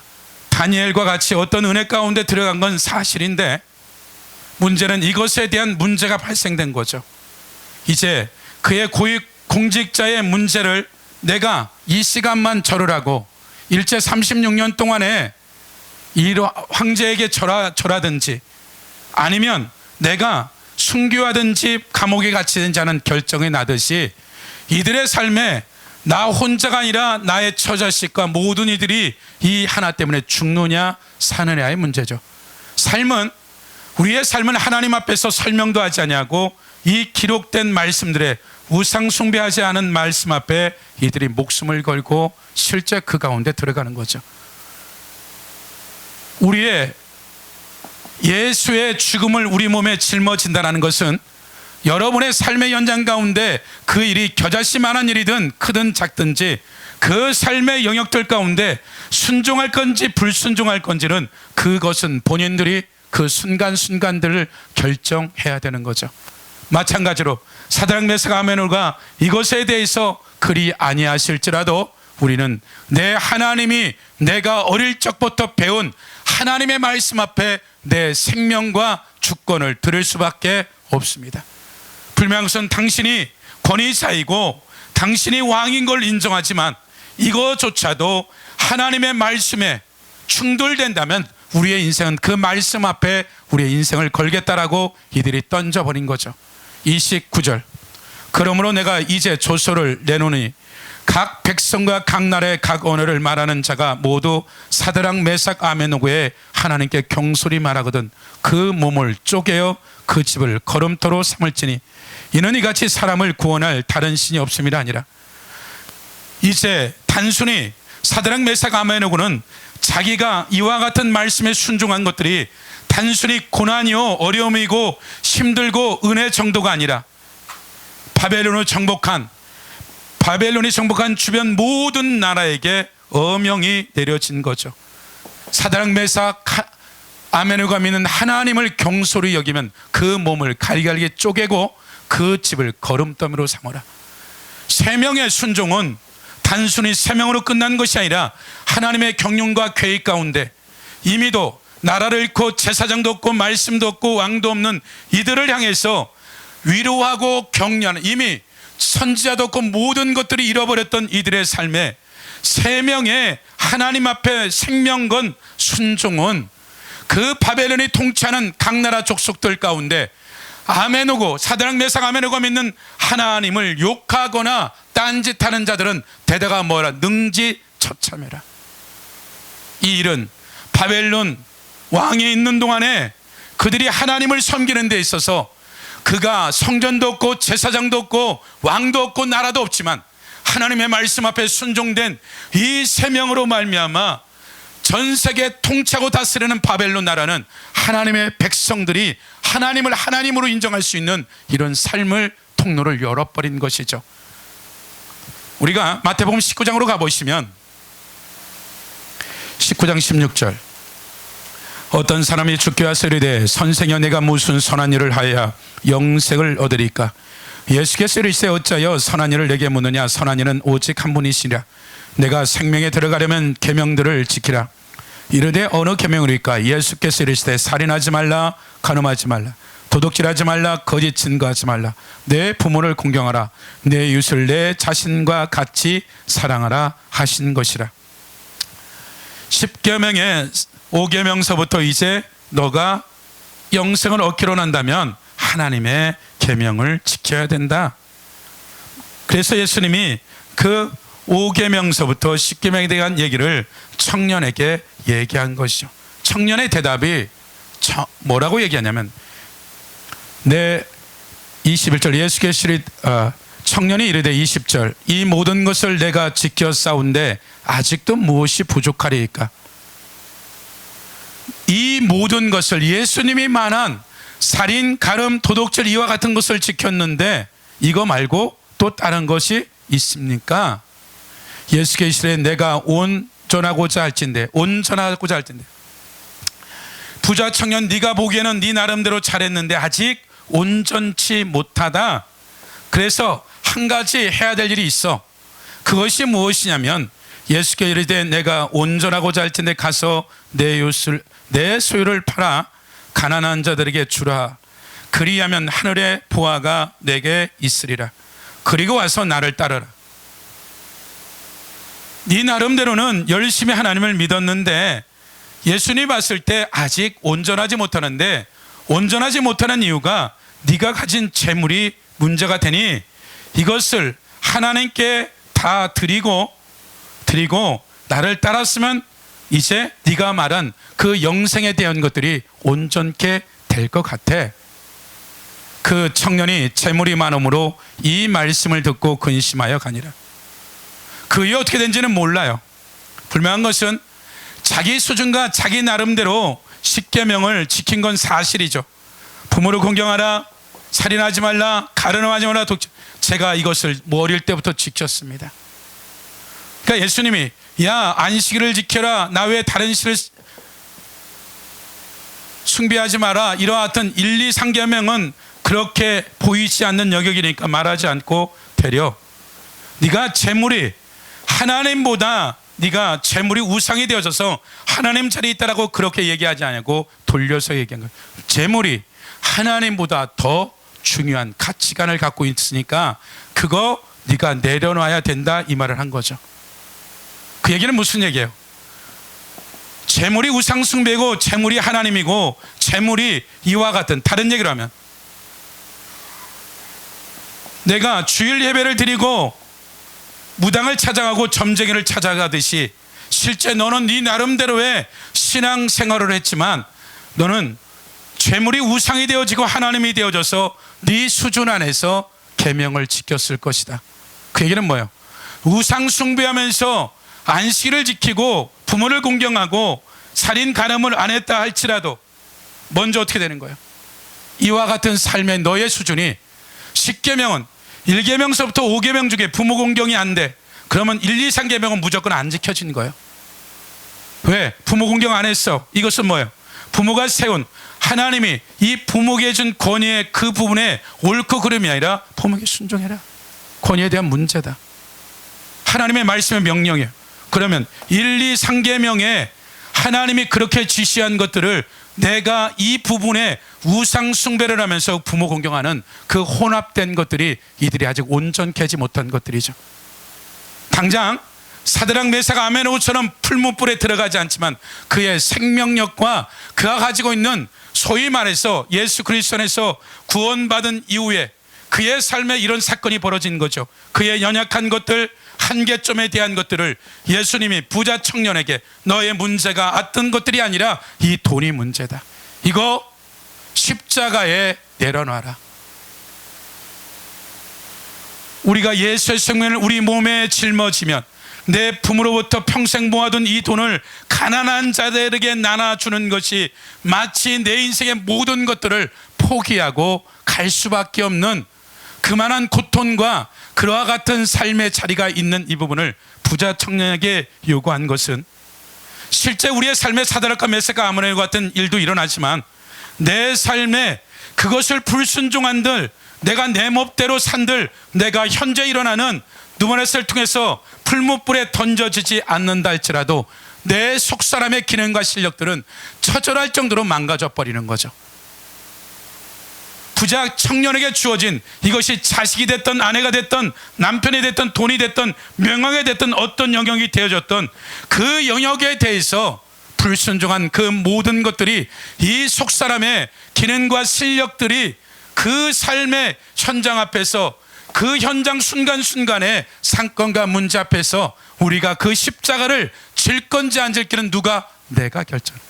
다니엘과 같이 어떤 은혜 가운데 들어간 건 사실인데 문제는 이것에 대한 문제가 발생된 거죠. 이제 그의 고위 공직자의 문제를 내가 이 시간만 절을 하고 일제 36년 동안에 이 황제에게 절하든지 아니면 내가 순교하든지 감옥에 갇히든지 하는 결정이 나듯이 이들의 삶에 나 혼자가 아니라 나의 처자식과 모든 이들이 이 하나 때문에 죽느냐 사느냐의 문제죠. 우리의 삶은 하나님 앞에서 설명도 하지 아니하고 이 기록된 말씀들에 우상 숭배하지 않은 말씀 앞에 이들이 목숨을 걸고 실제 그 가운데 들어가는 거죠. 우리의 예수의 죽음을 우리 몸에 짊어진다는 것은 여러분의 삶의 연장 가운데 그 일이 겨자씨만한 일이든 크든 작든지 그 삶의 영역들 가운데 순종할 건지 불순종할 건지는 그것은 본인들이 그 순간순간들을 결정해야 되는 거죠. 마찬가지로 사드락 메삭 아벤노고가 이것에 대해서 그리 아니하실지라도 우리는 내 하나님이 내가 어릴 적부터 배운 하나님의 말씀 앞에 내 생명과 주권을 드릴 수밖에 없습니다. 분명 그것은 당신이 권위자이고 당신이 왕인 걸 인정하지만 이거조차도 하나님의 말씀에 충돌된다면 우리의 인생은 그 말씀 앞에 우리의 인생을 걸겠다라고 이들이 던져버린 거죠. 29절 그러므로 내가 이제 조서를 내노니 각 백성과 각 나라의 각 언어를 말하는 자가 모두 사드락 메삭 아벤노고의 하나님께 경솔히 말하거든 그 몸을 쪼개어 그 집을 거름토로 삼을지니 이는 이같이 사람을 구원할 다른 신이 없음이라 아니라. 이제 단순히 사드락 메삭 아벤노고는 자기가 이와 같은 말씀에 순종한 것들이 단순히 고난이요 어려움이고 힘들고 은혜 정도가 아니라 바벨론이 정복한 주변 모든 나라에게 어명이 내려진 거죠. 사드락 메삭 아벤노고가 믿는 하나님을 경솔히 여기면 그 몸을 갈갈게 쪼개고 그 집을 거름더미로 삼어라. 세 명의 순종은 단순히 세 명으로 끝난 것이 아니라 하나님의 경륜과 계획 가운데 이미도 나라를 잃고 제사장도 없고 말씀도 없고 왕도 없는 이들을 향해서 위로하고 격려하는, 이미 선지자도 없고 모든 것들이 잃어버렸던 이들의 삶에 세 명의 하나님 앞에 생명 건 순종은 그 바벨론이 통치하는 각 나라 족속들 가운데 아벤노고 사드락 메삭 아벤노고가 믿는 하나님을 욕하거나 딴짓하는 자들은 대다가 뭐라 능지처참해라. 이 일은 바벨론 왕에 있는 동안에 그들이 하나님을 섬기는 데 있어서 그가 성전도 없고 제사장도 없고 왕도 없고 나라도 없지만 하나님의 말씀 앞에 순종된 이 세 명으로 말미암아 전 세계 통치하고 다스리는 바벨론 나라는 하나님의 백성들이 하나님을 하나님으로 인정할 수 있는 이런 삶을 통로를 열어버린 것이죠. 우리가 마태복음 19장으로 가보시면 19장 16절. 어떤 사람이 주께 와서 이르되 선생여 내가 무슨 선한 일을 하여야 영생을 얻으리까? 예수께서 이르시되 어찌하여 선한 일을 내게 묻느냐? 선한 일은 오직 한 분이시라. 내가 생명에 들어가려면 계명들을 지키라. 이르되 어느 계명이리까? 예수께서 이르시되 살인하지 말라, 간음하지 말라, 도둑질하지 말라, 거짓 증거하지 말라, 내 부모를 공경하라, 내 이웃을 내 자신과 같이 사랑하라 하신 것이라. 10계명의 5계명서부터 이제 너가 영생을 얻기로 한다면 하나님의 계명을 지켜야 된다. 그래서 예수님이 그 5계명서부터 10계명에 대한 얘기를 청년에게 얘기한 것이죠. 청년의 대답이 뭐라고 얘기하냐면, 내 21절 예수께서 청년이 이르되 20절 이 모든 것을 내가 지켜 싸운데 아직도 무엇이 부족하리이까? 이 모든 것을, 예수님이 말한 살인, 간음, 도둑질 이와 같은 것을 지켰는데 이거 말고 또 다른 것이 있습니까? 예수께서 이르되 내가 온전하고자 할진대 부자 청년, 네가 보기에는 네 나름대로 잘했는데 아직 온전치 못하다. 그래서 한 가지 해야 될 일이 있어. 그것이 무엇이냐면 예수께서 이르되 내가 온전하고자 할진대 가서 내 소유를 팔아 가난한 자들에게 주라. 그리하면 하늘의 보화가 내게 있으리라. 그리고 와서 나를 따르라. 네 나름대로는 열심히 하나님을 믿었는데 예수님이 봤을 때 아직 온전하지 못하는데, 온전하지 못하는 이유가 네가 가진 재물이 문제가 되니 이것을 하나님께 다 드리고 나를 따랐으면 이제 네가 말한 그 영생에 대한 것들이 온전케 될 것 같아. 그 청년이 재물이 많음으로 이 말씀을 듣고 근심하여 가니라. 그 이후 어떻게 된지는 몰라요. 분명한 것은 자기 수준과 자기 나름대로 10계명을 지킨 건 사실이죠. 부모를 공경하라, 살인하지 말라, 간음하지 말라, 제가 이것을 어릴 때부터 지켰습니다. 그러니까 예수님이 야 안식일을 지켜라, 나 외에 다른 신을 숭배하지 마라, 이와 같은 1, 2, 3계명은 그렇게 보이지 않는 영역이니까 말하지 않고 되려 네가 재물이 하나님보다, 네가 재물이 우상이 되어져서 하나님 자리에 있다라고 그렇게 얘기하지 않고 돌려서 얘기한 거예요. 재물이 하나님보다 더 중요한 가치관을 갖고 있으니까 그거 네가 내려놔야 된다, 이 말을 한 거죠. 그 얘기는 무슨 얘기예요? 재물이 우상 숭배고 재물이 하나님이고 재물이 이와 같은, 다른 얘기로 하면 내가 주일 예배를 드리고 무당을 찾아가고 점쟁이를 찾아가듯이 실제 너는 네 나름대로의 신앙생활을 했지만 너는 재물이 우상이 되어지고 하나님이 되어져서 네 수준 안에서 계명을 지켰을 것이다. 그 얘기는 뭐예요? 우상 숭배하면서 안식일을 지키고 부모를 공경하고 살인 간음을 안 했다 할지라도 먼저 어떻게 되는 거예요? 이와 같은 삶의 너의 수준이 10계명은 1계명서부터 5계명 중에 부모 공경이 안 돼. 그러면 1, 2, 3계명은 무조건 안 지켜진 거예요. 왜? 부모 공경 안 했어. 이것은 뭐예요? 부모가 세운, 하나님이 이 부모에게 준 권위의 그 부분에 옳고 그름이 아니라 부모에게 순종해라. 권위에 대한 문제다. 하나님의 말씀의 명령이에요. 그러면 1, 2, 3계명에 하나님이 그렇게 지시한 것들을 내가 이 부분에 우상 숭배를 하면서 부모 공경하는 그 혼합된 것들이 이들이 아직 온전케 하지 못한 것들이죠. 당장 사드락 메삭 아벤노고처럼 풀무불에 들어가지 않지만 그의 생명력과 그가 가지고 있는 소위 말해서 예수 그리스도 안에서 구원받은 이후에 그의 삶에 이런 사건이 벌어진 거죠. 그의 연약한 것들, 한계점에 대한 것들을 예수님이 부자 청년에게 너의 문제가 어떤 것들이 아니라 이 돈이 문제다, 이거 십자가에 내려놔라. 우리가 예수의 생명을 우리 몸에 짊어지면 내 품으로부터 평생 모아둔 이 돈을 가난한 자들에게 나눠주는 것이 마치 내 인생의 모든 것들을 포기하고 갈 수밖에 없는 그만한 고통과 그와 같은 삶의 자리가 있는 이 부분을 부자 청년에게 요구한 것은 실제 우리의 삶에 사드락과 메섹과 아브라함과 같은 일도 일어나지만 내 삶에 그것을 불순종한들, 내가 내 멋대로 산들, 내가 현재 일어나는 누번에스를 통해서 풀무불에 던져지지 않는다 할지라도 내 속사람의 기능과 실력들은 처절할 정도로 망가져 버리는 거죠. 부자 청년에게 주어진 이것이 자식이 됐던 아내가 됐던 남편이 됐던 돈이 됐던 명예가 됐던 어떤 영역이 되어졌던 그 영역에 대해서 불순종한 그 모든 것들이 이 속사람의 기능과 실력들이 그 삶의 현장 앞에서 그 현장 순간순간의 상권과 문제 앞에서 우리가 그 십자가를 질 건지 안 질 길은 누가? 내가 결정합니다.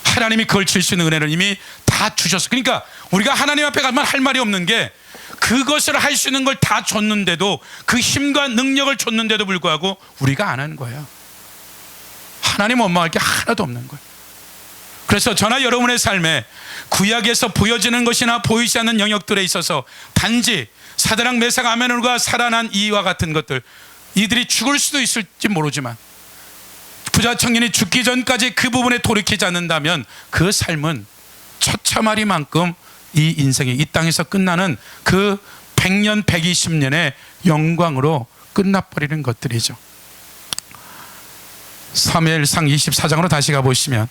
하나님이 그걸 질 수 있는 은혜를 이미 다 주셨어. 그러니까 우리가 하나님 앞에 가면 할 말이 없는 게 그것을 할 수 있는 걸 다 줬는데도 그 힘과 능력을 줬는데도 불구하고 우리가 안 하는 거예요. 하나님 원망할 게 하나도 없는 거예요. 그래서 저나 여러분의 삶에 구약에서 보여지는 것이나 보이지 않는 영역들에 있어서 단지 사드락 메삭 아벤노고가 살아난 이와 같은 것들, 이들이 죽을 수도 있을지 모르지만 부자 청년이 죽기 전까지 그 부분에 돌이키지 않는다면 그 삶은 처참하리만큼 이 인생이 이 땅에서 끝나는 그 100년 120년의 영광으로 끝나버리는 것들이죠. 사무엘상 24장으로 다시 가보시면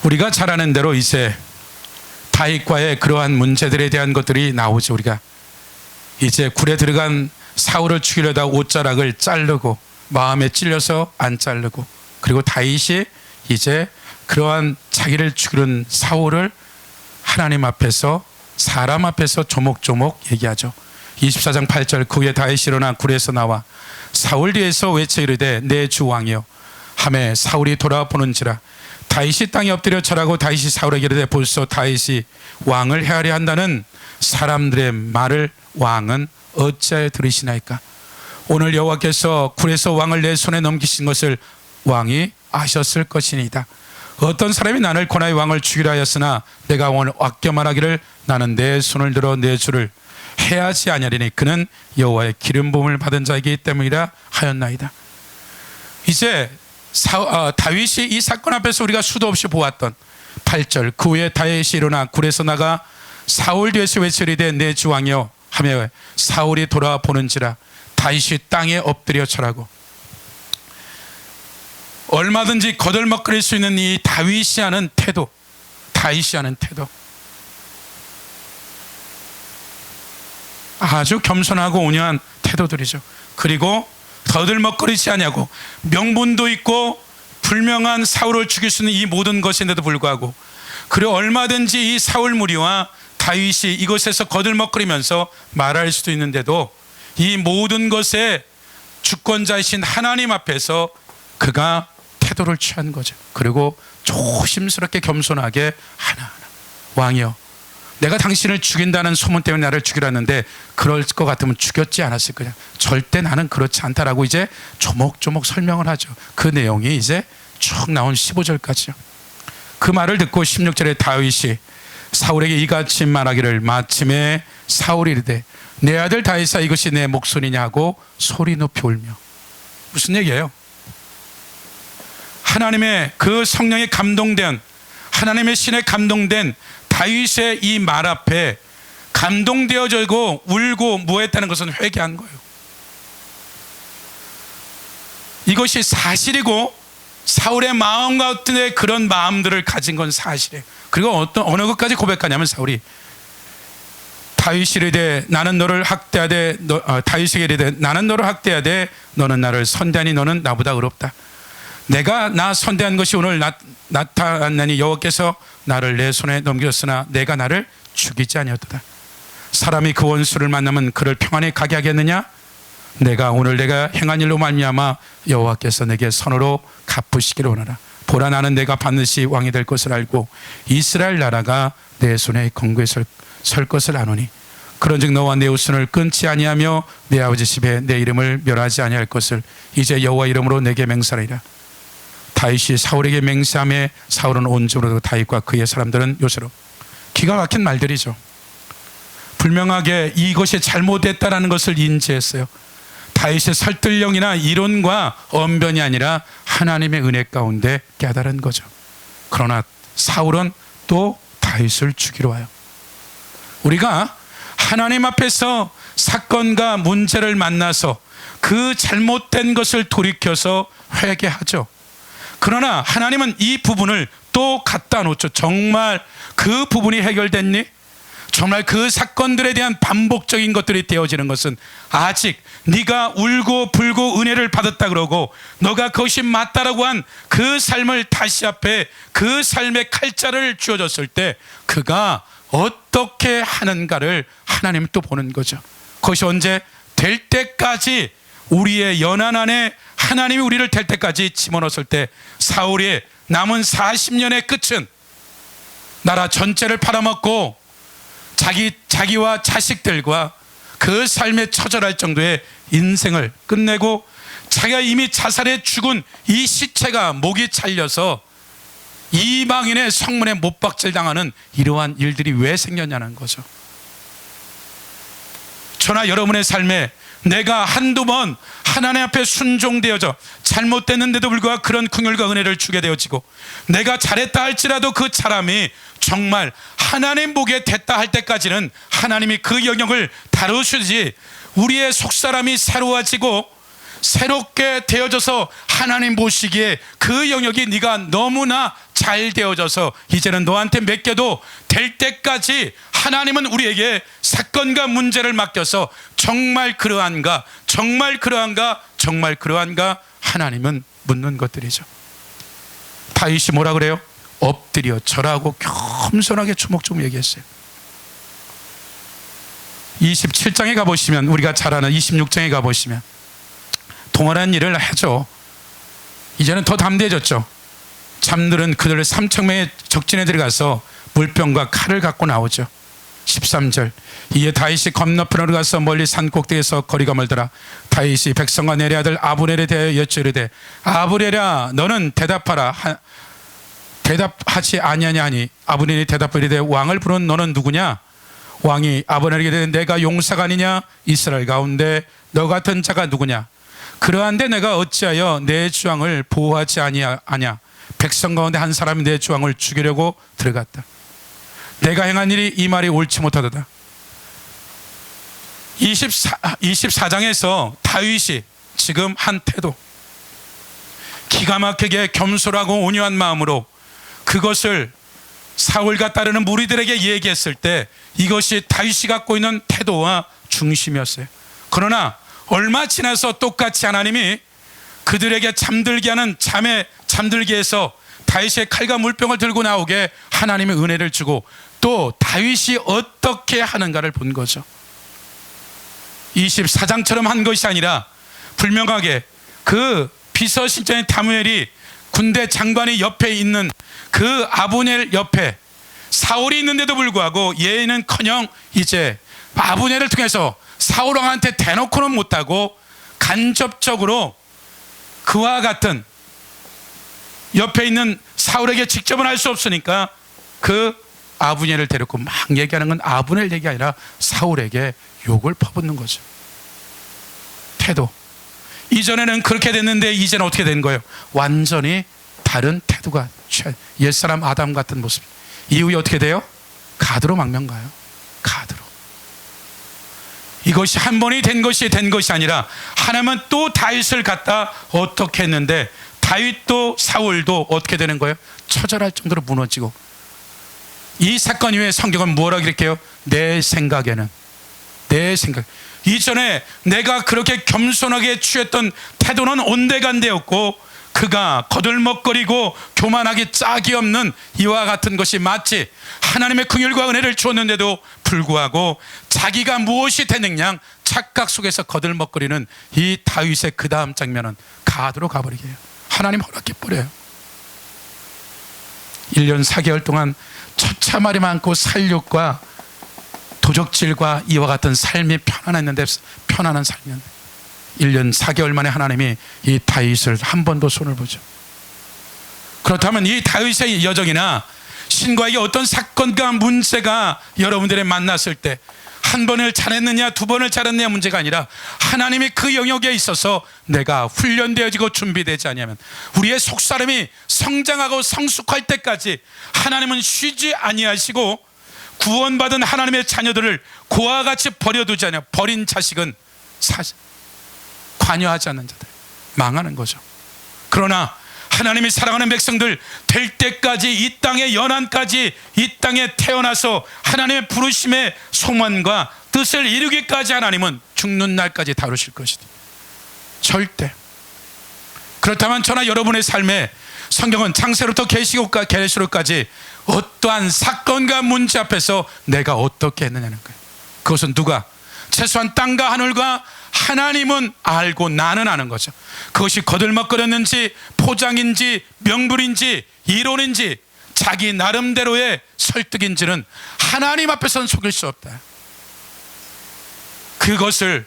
우리가 잘 아는 대로 이제 다윗과의 그러한 문제들에 대한 것들이 나오죠. 우리가 이제 굴에 들어간 사울을 죽이려다 옷자락을 자르고 마음에 찔려서 안 자르고, 그리고 다윗이 이제 그러한 자기를 죽이는 사울을 하나님 앞에서 사람 앞에서 조목조목 얘기하죠. 24장 8절 그 후에 다윗이 일어나 굴에서 나와 사울 뒤에서 외쳐 이르되 내 주 왕이여 하매 사울이 돌아보는지라 다윗이 땅에 엎드려 절하고 다윗이 사울에게 이르되 벌써 다윗이 왕을 해하려 한다는 사람들의 말을 왕은 어찌하여 들으시나이까. 오늘 여호와께서 굴에서 왕을 내 손에 넘기신 것을 왕이 아셨을 것이니이다. 어떤 사람이 나를 권하여 왕을 죽이라 하였으나 내가 오늘 아껴 말하기를 나는 내 손을 들어 내 주를 해하지 아니하리니 그는 여호와의 기름 부음을 받은 자이기 때문이라 하였나이다. 이제 다윗이 이 사건 앞에서 우리가 수도 없이 보았던 8절 그 후에 다윗이 일어나 굴에서 나가 사울 뒤에서 외치리되 내 주 왕이여 하며 사울이 돌아보는지라 다윗이 땅에 엎드려 절하고. 얼마든지 거들먹거릴 수 있는 이 다윗이 하는 태도, 다윗이 하는 태도, 아주 겸손하고 온유한 태도들이죠. 그리고 거들먹거리지 않냐고 명분도 있고 불명한 사울을 죽일 수 있는 이 모든 것인데도 불구하고, 그리고 얼마든지 이 사울 무리와 다윗이 이것에서 거들먹거리면서 말할 수도 있는데도 이 모든 것의 주권자이신 하나님 앞에서 그가 태도를 취한 거죠. 그리고 조심스럽게 겸손하게 하나하나 왕이여 내가 당신을 죽인다는 소문 때문에 나를 죽이려 했는데 그럴 것 같으면 죽였지 않았을 거냐. 절대 나는 그렇지 않다라고 이제 조목조목 설명을 하죠. 그 내용이 이제 쭉 나온 15절까지요. 그 말을 듣고 16절에 다윗이 사울에게 이같이 말하기를 마침에 사울이 이르되 내 아들 다윗아 이것이 내 목소리냐 하고 소리 높이 울며. 무슨 얘기예요? 하나님의 그 성령에 감동된, 하나님의 신에 감동된 다윗의 이 말 앞에 감동되어지고 울고 뭐했다는 것은 회개한 거예요. 이것이 사실이고 사울의 마음 같은 그런 마음들을 가진 건 사실이에요. 그리고 어느 것까지 고백하냐면 사울이 다윗이 이르되 나는 너를 학대하되 다윗에게 이르되 나는 너를 학대하되 너는 나를 선대하니 너는 나보다 의롭다. 내가 나 선대한 것이 오늘 나타났나니 여호와께서 나를 내 손에 넘겼으나 내가 나를 죽이지 아니었도다. 사람이 그 원수를 만나면 그를 평안히 가게 하겠느냐? 오늘 내가 행한 일로 말미암아 여호와께서 내게 선으로 갚으시기를 원하라. 보라 나는 내가 반드시 왕이 될 것을 알고 이스라엘 나라가 내 손에 건고에 설 것을 아노니 그런즉 너와 내 후손을 끊지 아니하며 내 아버지 집에 내 이름을 멸하지 아니할 것을 이제 여호와 이름으로 내게 맹세하리라. 다윗이 사울에게 맹세하며 사울은 온전으로 다윗과 그의 사람들은 요새로. 기가 막힌 말들이죠. 분명하게 이것이 잘못됐다라는 것을 인지했어요. 다윗의 설득력이나 이론과 언변이 아니라 하나님의 은혜 가운데 깨달은 거죠. 그러나 사울은 또 다윗을 죽이러 와요. 우리가 하나님 앞에서 사건과 문제를 만나서 그 잘못된 것을 돌이켜서 회개하죠. 그러나 하나님은 이 부분을 또 갖다 놓죠. 정말 그 부분이 해결됐니? 정말 그 사건들에 대한 반복적인 것들이 되어지는 것은 아직 네가 울고 불고 은혜를 받았다 그러고 너가 그것이 맞다라고 한 그 삶을 다시 앞에 그 삶의 칼자를 쥐어줬을 때 그가 어떻게 하는가를 하나님은 또 보는 거죠. 그것이 언제? 될 때까지, 우리의 연한 안에 하나님이 우리를 될 때까지 집어넣었을 때 사울의 남은 40년의 끝은 나라 전체를 팔아먹고 자기와 자식들과 그 삶에 처절할 정도의 인생을 끝내고 자기가 이미 자살해 죽은 이 시체가 목이 잘려서 이방인의 성문에 못 박질당하는 이러한 일들이 왜 생겼냐는 거죠. 저나 여러분의 삶에 내가 한두 번 하나님 앞에 순종되어져 잘못됐는데도 불구하고 그런 긍휼과 은혜를 주게 되어지고 내가 잘했다 할지라도 그 사람이 정말 하나님 보기에 됐다 할 때까지는 하나님이 그 영역을 다루시지, 우리의 속사람이 새로워지고 새롭게 되어져서 하나님 보시기에 그 영역이 네가 너무나 잘 되어져서 이제는 너한테 맡겨도 될 때까지 하나님은 우리에게 사건과 문제를 맡겨서 정말 그러한가, 정말 그러한가, 정말 그러한가 하나님은 묻는 것들이죠. 다윗이 뭐라 그래요? 엎드려 절하고 겸손하게 주먹주먹 얘기했어요. 27장에 가보시면, 우리가 잘 아는 26장에 가보시면 동일한 일을 하죠. 이제는 더 담대해졌죠. 잠들은 그들 3,000명의 적진에 들어가서 물병과 칼을 갖고 나오죠. 13절, 이에 다윗이 건너편으로 가서 멀리 산 꼭대기에서 거리가 멀더라. 다윗이 백성과 내리 아들 아브넬에 대하여 여쭈르되 아브넬아 너는 대답하지 아니하냐 하니 아브넬이 대답하되 왕을 부른 너는 누구냐? 왕이 아브넬에게 이르되 내가 용사가 아니냐? 이스라엘 가운데 너 같은 자가 누구냐? 그러한데 내가 어찌하여 내 주왕을 보호하지 아니하냐? 백성 가운데 한 사람이 내 주왕을 죽이려고 들어갔다. 내가 행한 일이 이 말이 옳지 못하도다. 24장에서 다윗이 지금 한 태도, 기가 막히게 겸손하고 온유한 마음으로 그것을 사울과 따르는 무리들에게 얘기했을 때 이것이 다윗이 갖고 있는 태도와 중심이었어요. 그러나 얼마 지나서 똑같이 하나님이 그들에게 잠들게 하는 잠에 잠들게 해서 다윗의 칼과 물병을 들고 나오게 하나님의 은혜를 주고 또 다윗이 어떻게 하는가를 본 거죠. 24장처럼 한 것이 아니라 분명하게 그 비서실장인 다무엘이 군대 장관이 옆에 있는 그 아브넬 옆에 사울이 있는데도 불구하고 얘는커녕 이제 아브넬을 통해서 사울 왕한테 대놓고는 못하고 간접적으로 그와 같은 옆에 있는 사울에게 직접은 할 수 없으니까 그 아브넬을 데리고 막 얘기하는 건 아브넬 얘기 아니라 사울에게 욕을 퍼붓는 거죠. 태도. 이전에는 그렇게 됐는데 이제는 어떻게 된 거예요? 완전히 다른 태도가 옛사람 아담 같은 모습. 이후에 어떻게 돼요? 가드로 망명 가요. 가드로. 이것이 한 번이 된 것이 아니라 하나님은 또 다윗을 갖다 어떻게 했는데 다윗도 사울도 어떻게 되는 거예요? 처절할 정도로 무너지고. 이 사건 이후에 성경은 뭐라 그럴게요? 내 생각에는, 내 생각, 이전에 내가 그렇게 겸손하게 취했던 태도는 온데간데였고 그가 거들먹거리고 교만하기 짝이 없는 이와 같은 것이 마치 하나님의 긍휼과 은혜를 주었는데도 불구하고 자기가 무엇이 되느냐 착각 속에서 거들먹거리는 이 다윗의 그 다음 장면은 가드로 가버리게 해요. 하나님 허락해버려요. 1년 4개월 동안 처참하리 많고 살육과 도적질과 이와 같은 삶이 편안했는데, 편안한 삶이었는데 1년 4개월 만에 하나님이 이 다윗을 한 번 더 손을 보죠. 그렇다면 이 다윗의 여정이나 신과에게 어떤 사건과 문제가 여러분들의 만났을 때 한 번을 잘했느냐 두 번을 잘했느냐 문제가 아니라 하나님이 그 영역에 있어서 내가 훈련되어지고 준비되지 않으면 우리의 속사람이 성장하고 성숙할 때까지 하나님은 쉬지 아니하시고 구원받은 하나님의 자녀들을 고와 같이 버려두지 않냐. 버린 자식은 관여하지 않는 자들 망하는 거죠. 그러나 하나님이 사랑하는 백성들 될 때까지 이 땅의 연한까지 이 땅에 태어나서 하나님의 부르심의 소원과 뜻을 이루기까지 하나님은 죽는 날까지 다루실 것이다. 절대. 그렇다면 저나 여러분의 삶에 성경은 창세로부터 계시록까지 어떠한 사건과 문제 앞에서 내가 어떻게 했느냐는 거예요. 그것은 누가? 최소한 땅과 하늘과 하나님은 알고 나는 아는 거죠. 그것이 거들먹거렸는지 포장인지 명분인지 이론인지 자기 나름대로의 설득인지는 하나님 앞에서는 속일 수 없다. 그것을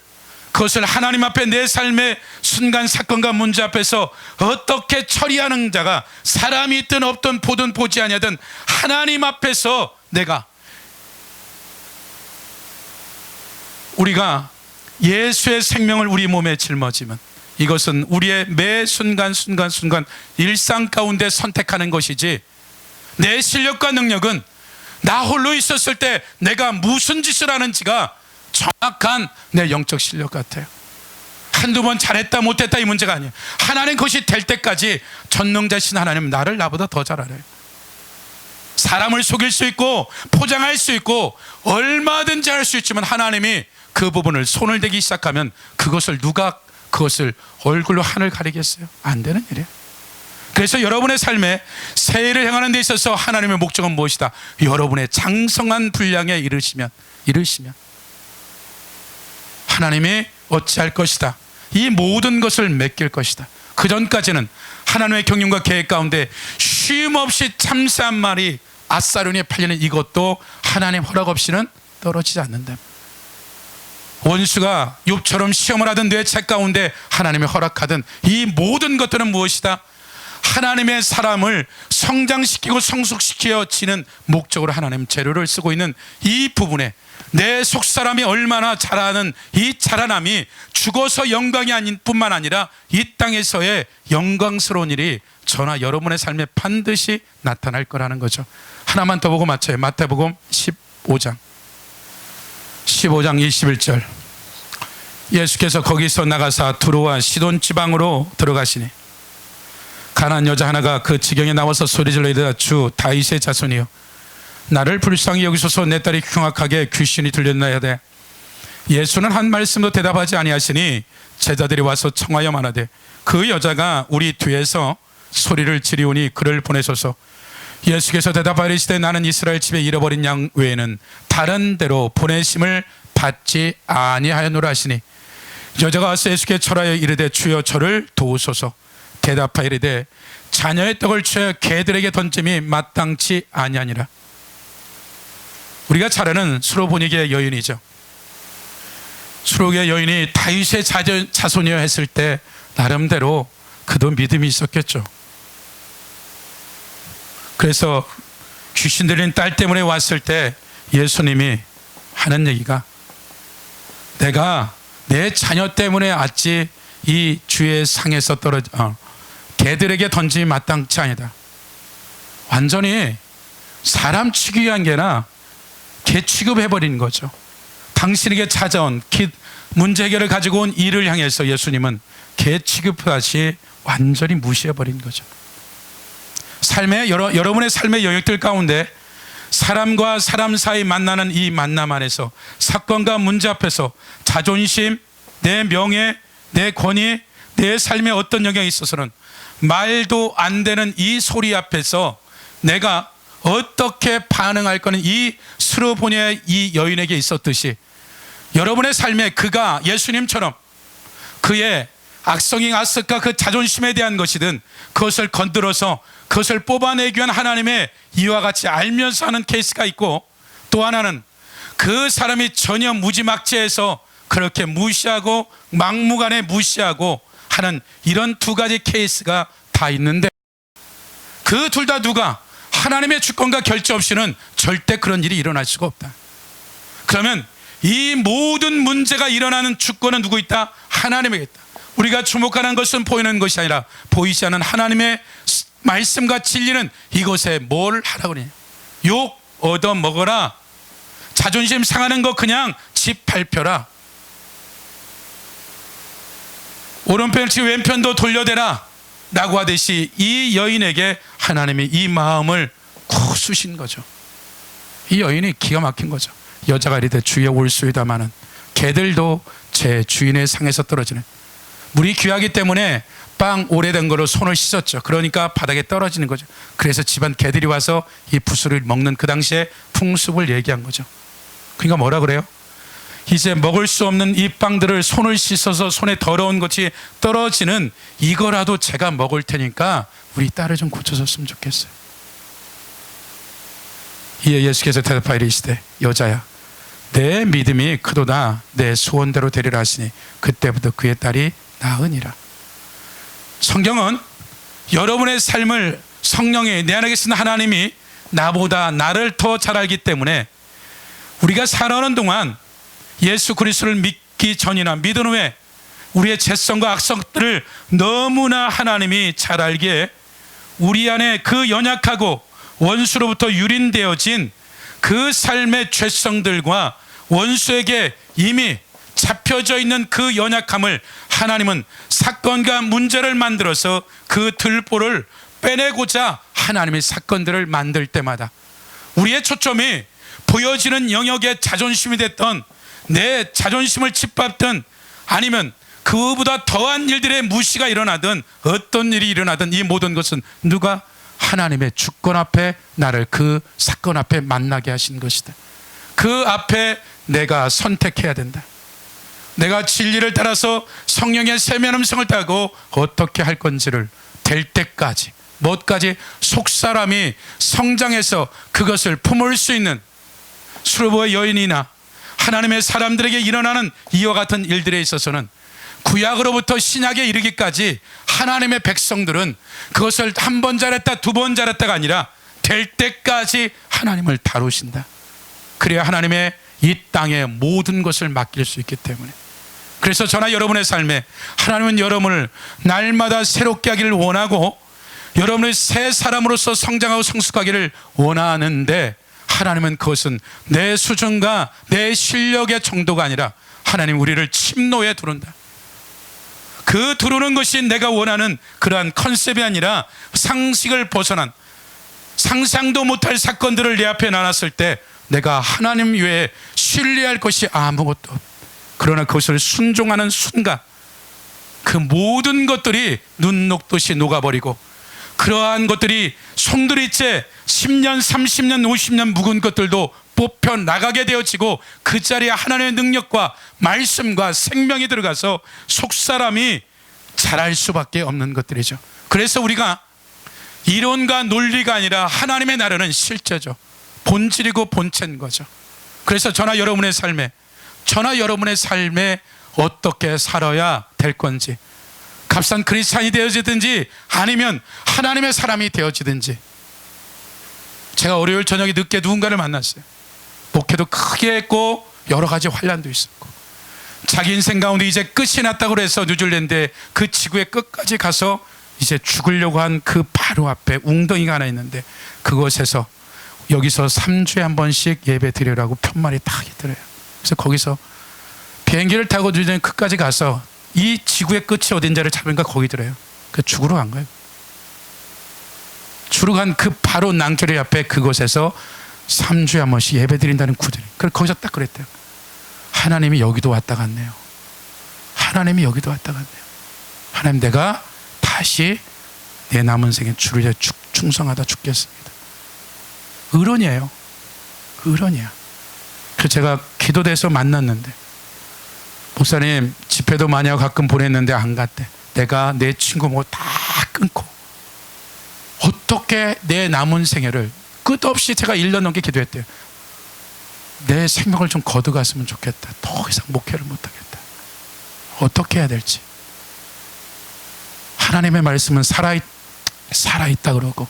하나님 앞에 내 삶의 순간 사건과 문제 앞에서 어떻게 처리하는 자가 사람이 있든 없든 보든 보지 아니하든 하나님 앞에서 우리가 예수의 생명을 우리 몸에 짊어지면 이것은 우리의 매 순간 일상 가운데 선택하는 것이지, 내 실력과 능력은 나 홀로 있었을 때 내가 무슨 짓을 하는지가 정확한 내 영적 실력 같아요. 한두 번 잘했다 못했다 이 문제가 아니에요. 하나님 것이 될 때까지 전능자신 하나님 나를 나보다 더 잘 알아요. 사람을 속일 수 있고 포장할 수 있고 얼마든지 할 수 있지만 하나님이 그 부분을 손을 대기 시작하면 누가 그것을 얼굴로 하늘 가리겠어요? 안 되는 일이에요. 그래서 여러분의 삶에 새해를 행하는 데 있어서 하나님의 목적은 무엇이다? 여러분의 장성한 분량에 이르시면 하나님이 어찌할 것이다. 이 모든 것을 맡길 것이다. 그 전까지는 하나님의 경륜과 계획 가운데 쉼없이 참새한 마리 아사륜에 팔리는 이것도 하나님 허락 없이는 떨어지지 않는다. 원수가 욥처럼 시험을 하던 내 책 가운데 하나님이 허락하던 이 모든 것들은 무엇이다? 하나님의 사람을 성장시키고 성숙시켜지는 목적으로 하나님 재료를 쓰고 있는 이 부분에 내 속사람이 얼마나 자라는 이 자라남이 죽어서 영광이 아닌 뿐만 아니라 이 땅에서의 영광스러운 일이 저나 여러분의 삶에 반드시 나타날 거라는 거죠. 하나만 더 보고 맞춰요. 마태복음 15장 21절. 예수께서 거기서 나가사 두로와 시돈 지방으로 들어가시니 가난한 여자 하나가 그 지경에 나와서 소리질러 이르되 주 다윗의 자손이여 나를 불쌍히 여기소서 내 딸이 흉악하게 귀신이 들렸나이다. 예수는 한 말씀도 대답하지 아니하시니 제자들이 와서 청하여 말하되 그 여자가 우리 뒤에서 소리를 지르오니 그를 보내소서. 예수께서 대답하시되 나는 이스라엘 집에 잃어버린 양 외에는 다른 데로 보내심을 받지 아니하였노라 하시니 여자가 와서 예수께 절하여 이르되 주여 저를 도우소서. 대답하여 이르되 자녀의 떡을 취하여 개들에게 던짐이 마땅치 아니하니라. 우리가 잘 아는 수로보니게의 여인이죠. 수로의 여인이 다윗의 자손이여 했을 때 나름대로 그도 믿음이 있었겠죠. 그래서 귀신 들린 딸 때문에 왔을 때 예수님이 하는 얘기가 내가 내 자녀 때문에 왔지 이 주의 상에서 개들에게 던짐이 마땅치 아니다. 완전히 사람 취급한 게 아니라 개 취급해버린 거죠. 당신에게 찾아온 문제 해결을 가지고 온 일을 향해서 예수님은 개 취급하시 완전히 무시해버린 거죠. 여러분의 삶의 영역들 가운데 사람과 사람 사이 만나는 이 만남 안에서 사건과 문제 앞에서 자존심, 내 명예, 내 권위, 내 삶의 어떤 영역에 있어서는 말도 안 되는 이 소리 앞에서 내가 어떻게 반응할 거는 이 수로보니의 이 여인에게 있었듯이 여러분의 삶에 그가 예수님처럼 그의 악성이 아스까 그 자존심에 대한 것이든 그것을 건드려서 그것을 뽑아내기 위한 하나님의 이와 같이 알면서 하는 케이스가 있고, 또 하나는 그 사람이 전혀 무지막지해서 그렇게 무시하고 막무가내 무시하고 하는 이런 두 가지 케이스가 다 있는데 그 둘 다 누가 하나님의 주권과 결제 없이는 절대 그런 일이 일어날 수가 없다. 그러면 이 모든 문제가 일어나는 주권은 누구 있다? 하나님에게 있다. 우리가 주목하는 것은 보이는 것이 아니라 보이지 않는 하나님의 말씀과 진리는 이것에 뭘 하라고 그러냐? 욕 얻어 먹어라. 자존심 상하는 거 그냥 집 밟혀라. 오른편 치 왼편도 돌려대라 라고 하듯이 이 여인에게 하나님이 이 마음을 쑤신 거죠. 이 여인이 기가 막힌 거죠. 여자가 이르되 주여 올소이다마는 개들도 제 주인의 상에서 떨어지네. 물이 귀하기 때문에 빵 오래된 거로 손을 씻었죠. 그러니까 바닥에 떨어지는 거죠. 그래서 집안 개들이 와서 이 부스를 먹는 그 당시에 풍습을 얘기한 거죠. 그러니까 뭐라 그래요? 이제 먹을 수 없는 이 빵들을 손을 씻어서 손에 더러운 것이 떨어지는 이거라도 제가 먹을 테니까 우리 딸을 좀 고쳐줬으면 좋겠어요. 이에 예수께서 대답하여 이르시되 여자야 내 믿음이 크도다. 내 소원대로 되리라 하시니 그때부터 그의 딸이 나으니라. 성경은 여러분의 삶을 성령이 내 안에 계신 하나님이 나보다 나를 더 잘 알기 때문에 우리가 살아오는 동안 예수 그리스도를 믿기 전이나 믿은 후에 우리의 죄성과 악성들을 너무나 하나님이 잘 알기에 우리 안에 그 연약하고 원수로부터 유린되어진 그 삶의 죄성들과 원수에게 이미 잡혀져 있는 그 연약함을 하나님은 사건과 문제를 만들어서 그 들보를 빼내고자 하나님의 사건들을 만들 때마다 우리의 초점이 보여지는 영역의 자존심이 됐던 내 자존심을 짓밟든 아니면 그보다 더한 일들의 무시가 일어나든 어떤 일이 일어나든 이 모든 것은 누가? 하나님의 주권 앞에 나를 그 사건 앞에 만나게 하신 것이다. 그 앞에 내가 선택해야 된다. 내가 진리를 따라서 성령의 세미한 음성을 따고 어떻게 할 건지를 될 때까지 뭐까지 속사람이 성장해서 그것을 품을 수 있는 수르보의 여인이나 하나님의 사람들에게 일어나는 이와 같은 일들에 있어서는 구약으로부터 신약에 이르기까지 하나님의 백성들은 그것을 한 번 잘했다 두 번 잘했다가 아니라 될 때까지 하나님을 다루신다. 그래야 하나님의 이 땅의 모든 것을 맡길 수 있기 때문에. 그래서 저나 여러분의 삶에 하나님은 여러분을 날마다 새롭게 하기를 원하고 여러분의 새 사람으로서 성장하고 성숙하기를 원하는데 하나님은 그것은 내 수준과 내 실력의 정도가 아니라 하나님 우리를 침노에 두른다. 그 두르는 것이 내가 원하는 그러한 컨셉이 아니라 상식을 벗어난 상상도 못할 사건들을 내 앞에 놔놨을 때 내가 하나님 외에 신뢰할 것이 아무것도 없다. 그러나 그것을 순종하는 순간 그 모든 것들이 눈 녹듯이 녹아버리고 그러한 것들이 손들이째 10년 30년 50년 묵은 것들도 뽑혀 나가게 되어지고 그 자리에 하나님의 능력과 말씀과 생명이 들어가서 속사람이 자랄 수밖에 없는 것들이죠. 그래서 우리가 이론과 논리가 아니라 하나님의 나라는 실제죠. 본질이고 본체인 거죠. 그래서 저나 여러분의 삶에 어떻게 살아야 될 건지, 값싼 크리스찬이 되어지든지 아니면 하나님의 사람이 되어지든지. 제가 월요일 저녁에 늦게 누군가를 만났어요. 목회도 크게 했고 여러 가지 환란도 있었고 자기 인생 가운데 이제 끝이 났다고 해서 뉴질랜드의 그 지구의 끝까지 가서 이제 죽으려고 한 그 바로 앞에 웅덩이가 하나 있는데 그곳에서 여기서 3주에 한 번씩 예배 드리라고 편말이 딱 있더래요. 그래서 거기서 비행기를 타고 뉴질랜드 끝까지 가서 이 지구의 끝이 어딘지를 잡으니까 거기더래요. 그 죽으러 간 거예요. 죽으러 간 그 바로 낭떠러리 앞에 그곳에서 3주에 한 번씩 예배 드린다는 구절이. 그래서 거기서 딱 그랬대요. 하나님이 여기도 왔다 갔네요. 하나님이 여기도 왔다 갔네요. 하나님 내가 다시 내 남은 생에 주를 위해 충성하다 죽겠습니다. 의론이에요. 의론이야. 그래서 제가 기도돼서 만났는데 목사님 집회도 많이 하고 가끔 보냈는데 안 갔대. 내가 내 친구 뭐 다 끊고 어떻게 내 남은 생애를 끝없이 제가 1년 넘게 기도했대요. 내 생명을 좀 거두갔으면 좋겠다. 더 이상 목회를 못하겠다. 어떻게 해야 될지. 하나님의 말씀은 살아있다 그러고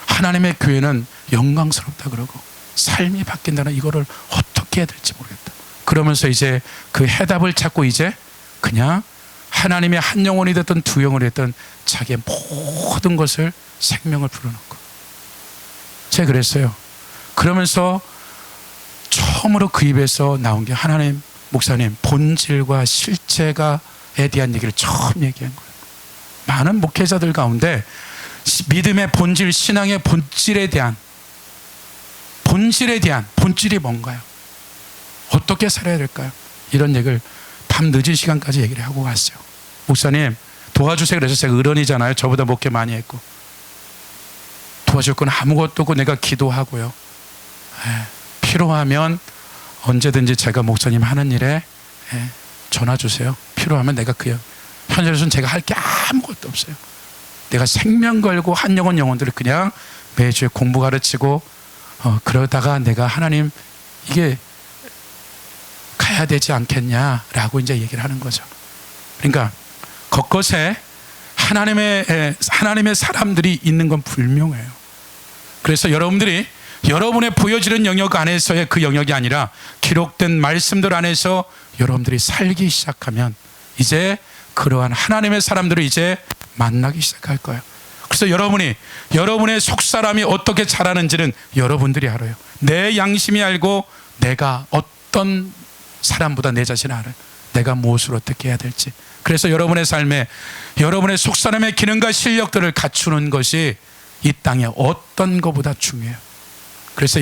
하나님의 교회는 영광스럽다 그러고 삶이 바뀐다는 이거를 어떻게 해야 될지 모르겠다. 그러면서 이제 그 해답을 찾고 이제 그냥 하나님의 한 영혼이 됐든 두 영혼이 됐든 자기의 모든 것을 생명을 불어넣고, 제가 그랬어요. 그러면서 처음으로 그 입에서 나온 게 하나님, 목사님, 본질과 실체가에 대한 얘기를 처음 얘기한 거예요. 많은 목회자들 가운데 믿음의 본질, 신앙의 본질에 대한 본질이 뭔가요? 어떻게 살아야 될까요? 이런 얘기를 밤 늦은 시간까지 얘기를 하고 갔어요. 목사님 도와주세요. 그래서 제가 어른이잖아요. 저보다 목회 많이 했고, 도와줄 건 아무것도 없고 내가 기도하고요. 필요하면 언제든지 제가 목사님 하는 일에 전화 주세요. 필요하면 내가 현재로서는 제가 할 게 아무것도 없어요. 내가 생명 걸고 한 영혼들을 그냥 매주에 공부 가르치고 그러다가 내가 하나님 이게 가야 되지 않겠냐라고 이제 얘기를 하는 거죠. 그러니까 곳곳에 하나님의 사람들이 있는 건 분명해요. 그래서 여러분들이 여러분의 보여지는 영역 안에서의 그 영역이 아니라 기록된 말씀들 안에서 여러분들이 살기 시작하면 이제 그러한 하나님의 사람들을 이제 만나기 시작할 거예요. 그래서 여러분의 속사람이 어떻게 자라는지는 여러분들이 알아요. 내 양심이 알고 내가 어떤 사람보다 내 자신을 알아요. 내가 무엇을 어떻게 해야 될지. 그래서 여러분의 삶에 여러분의 속사람의 기능과 실력들을 갖추는 것이 이 땅에 어떤 것보다 중요해요. 그래서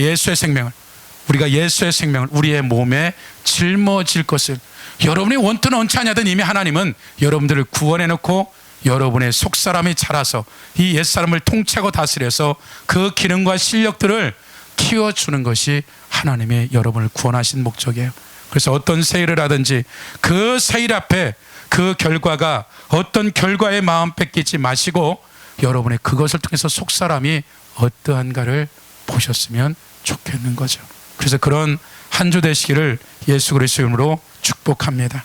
우리가 예수의 생명을 우리의 몸에 짊어질 것을, 여러분이 원튼 원치 않냐든 이미 하나님은 여러분들을 구원해 놓고 여러분의 속사람이 자라서 이 옛사람을 통치하고 다스려서 그 기능과 실력들을 키워주는 것이 하나님의 여러분을 구원하신 목적이에요. 그래서 어떤 세일을 하든지 그 세일 앞에 그 결과가 어떤 결과에 마음 뺏기지 마시고 여러분의 그것을 통해서 속사람이 어떠한가를 보셨으면 좋겠는 거죠. 그래서 그런 한 주 되시기를 예수 그리스도의 이름으로 축복합니다.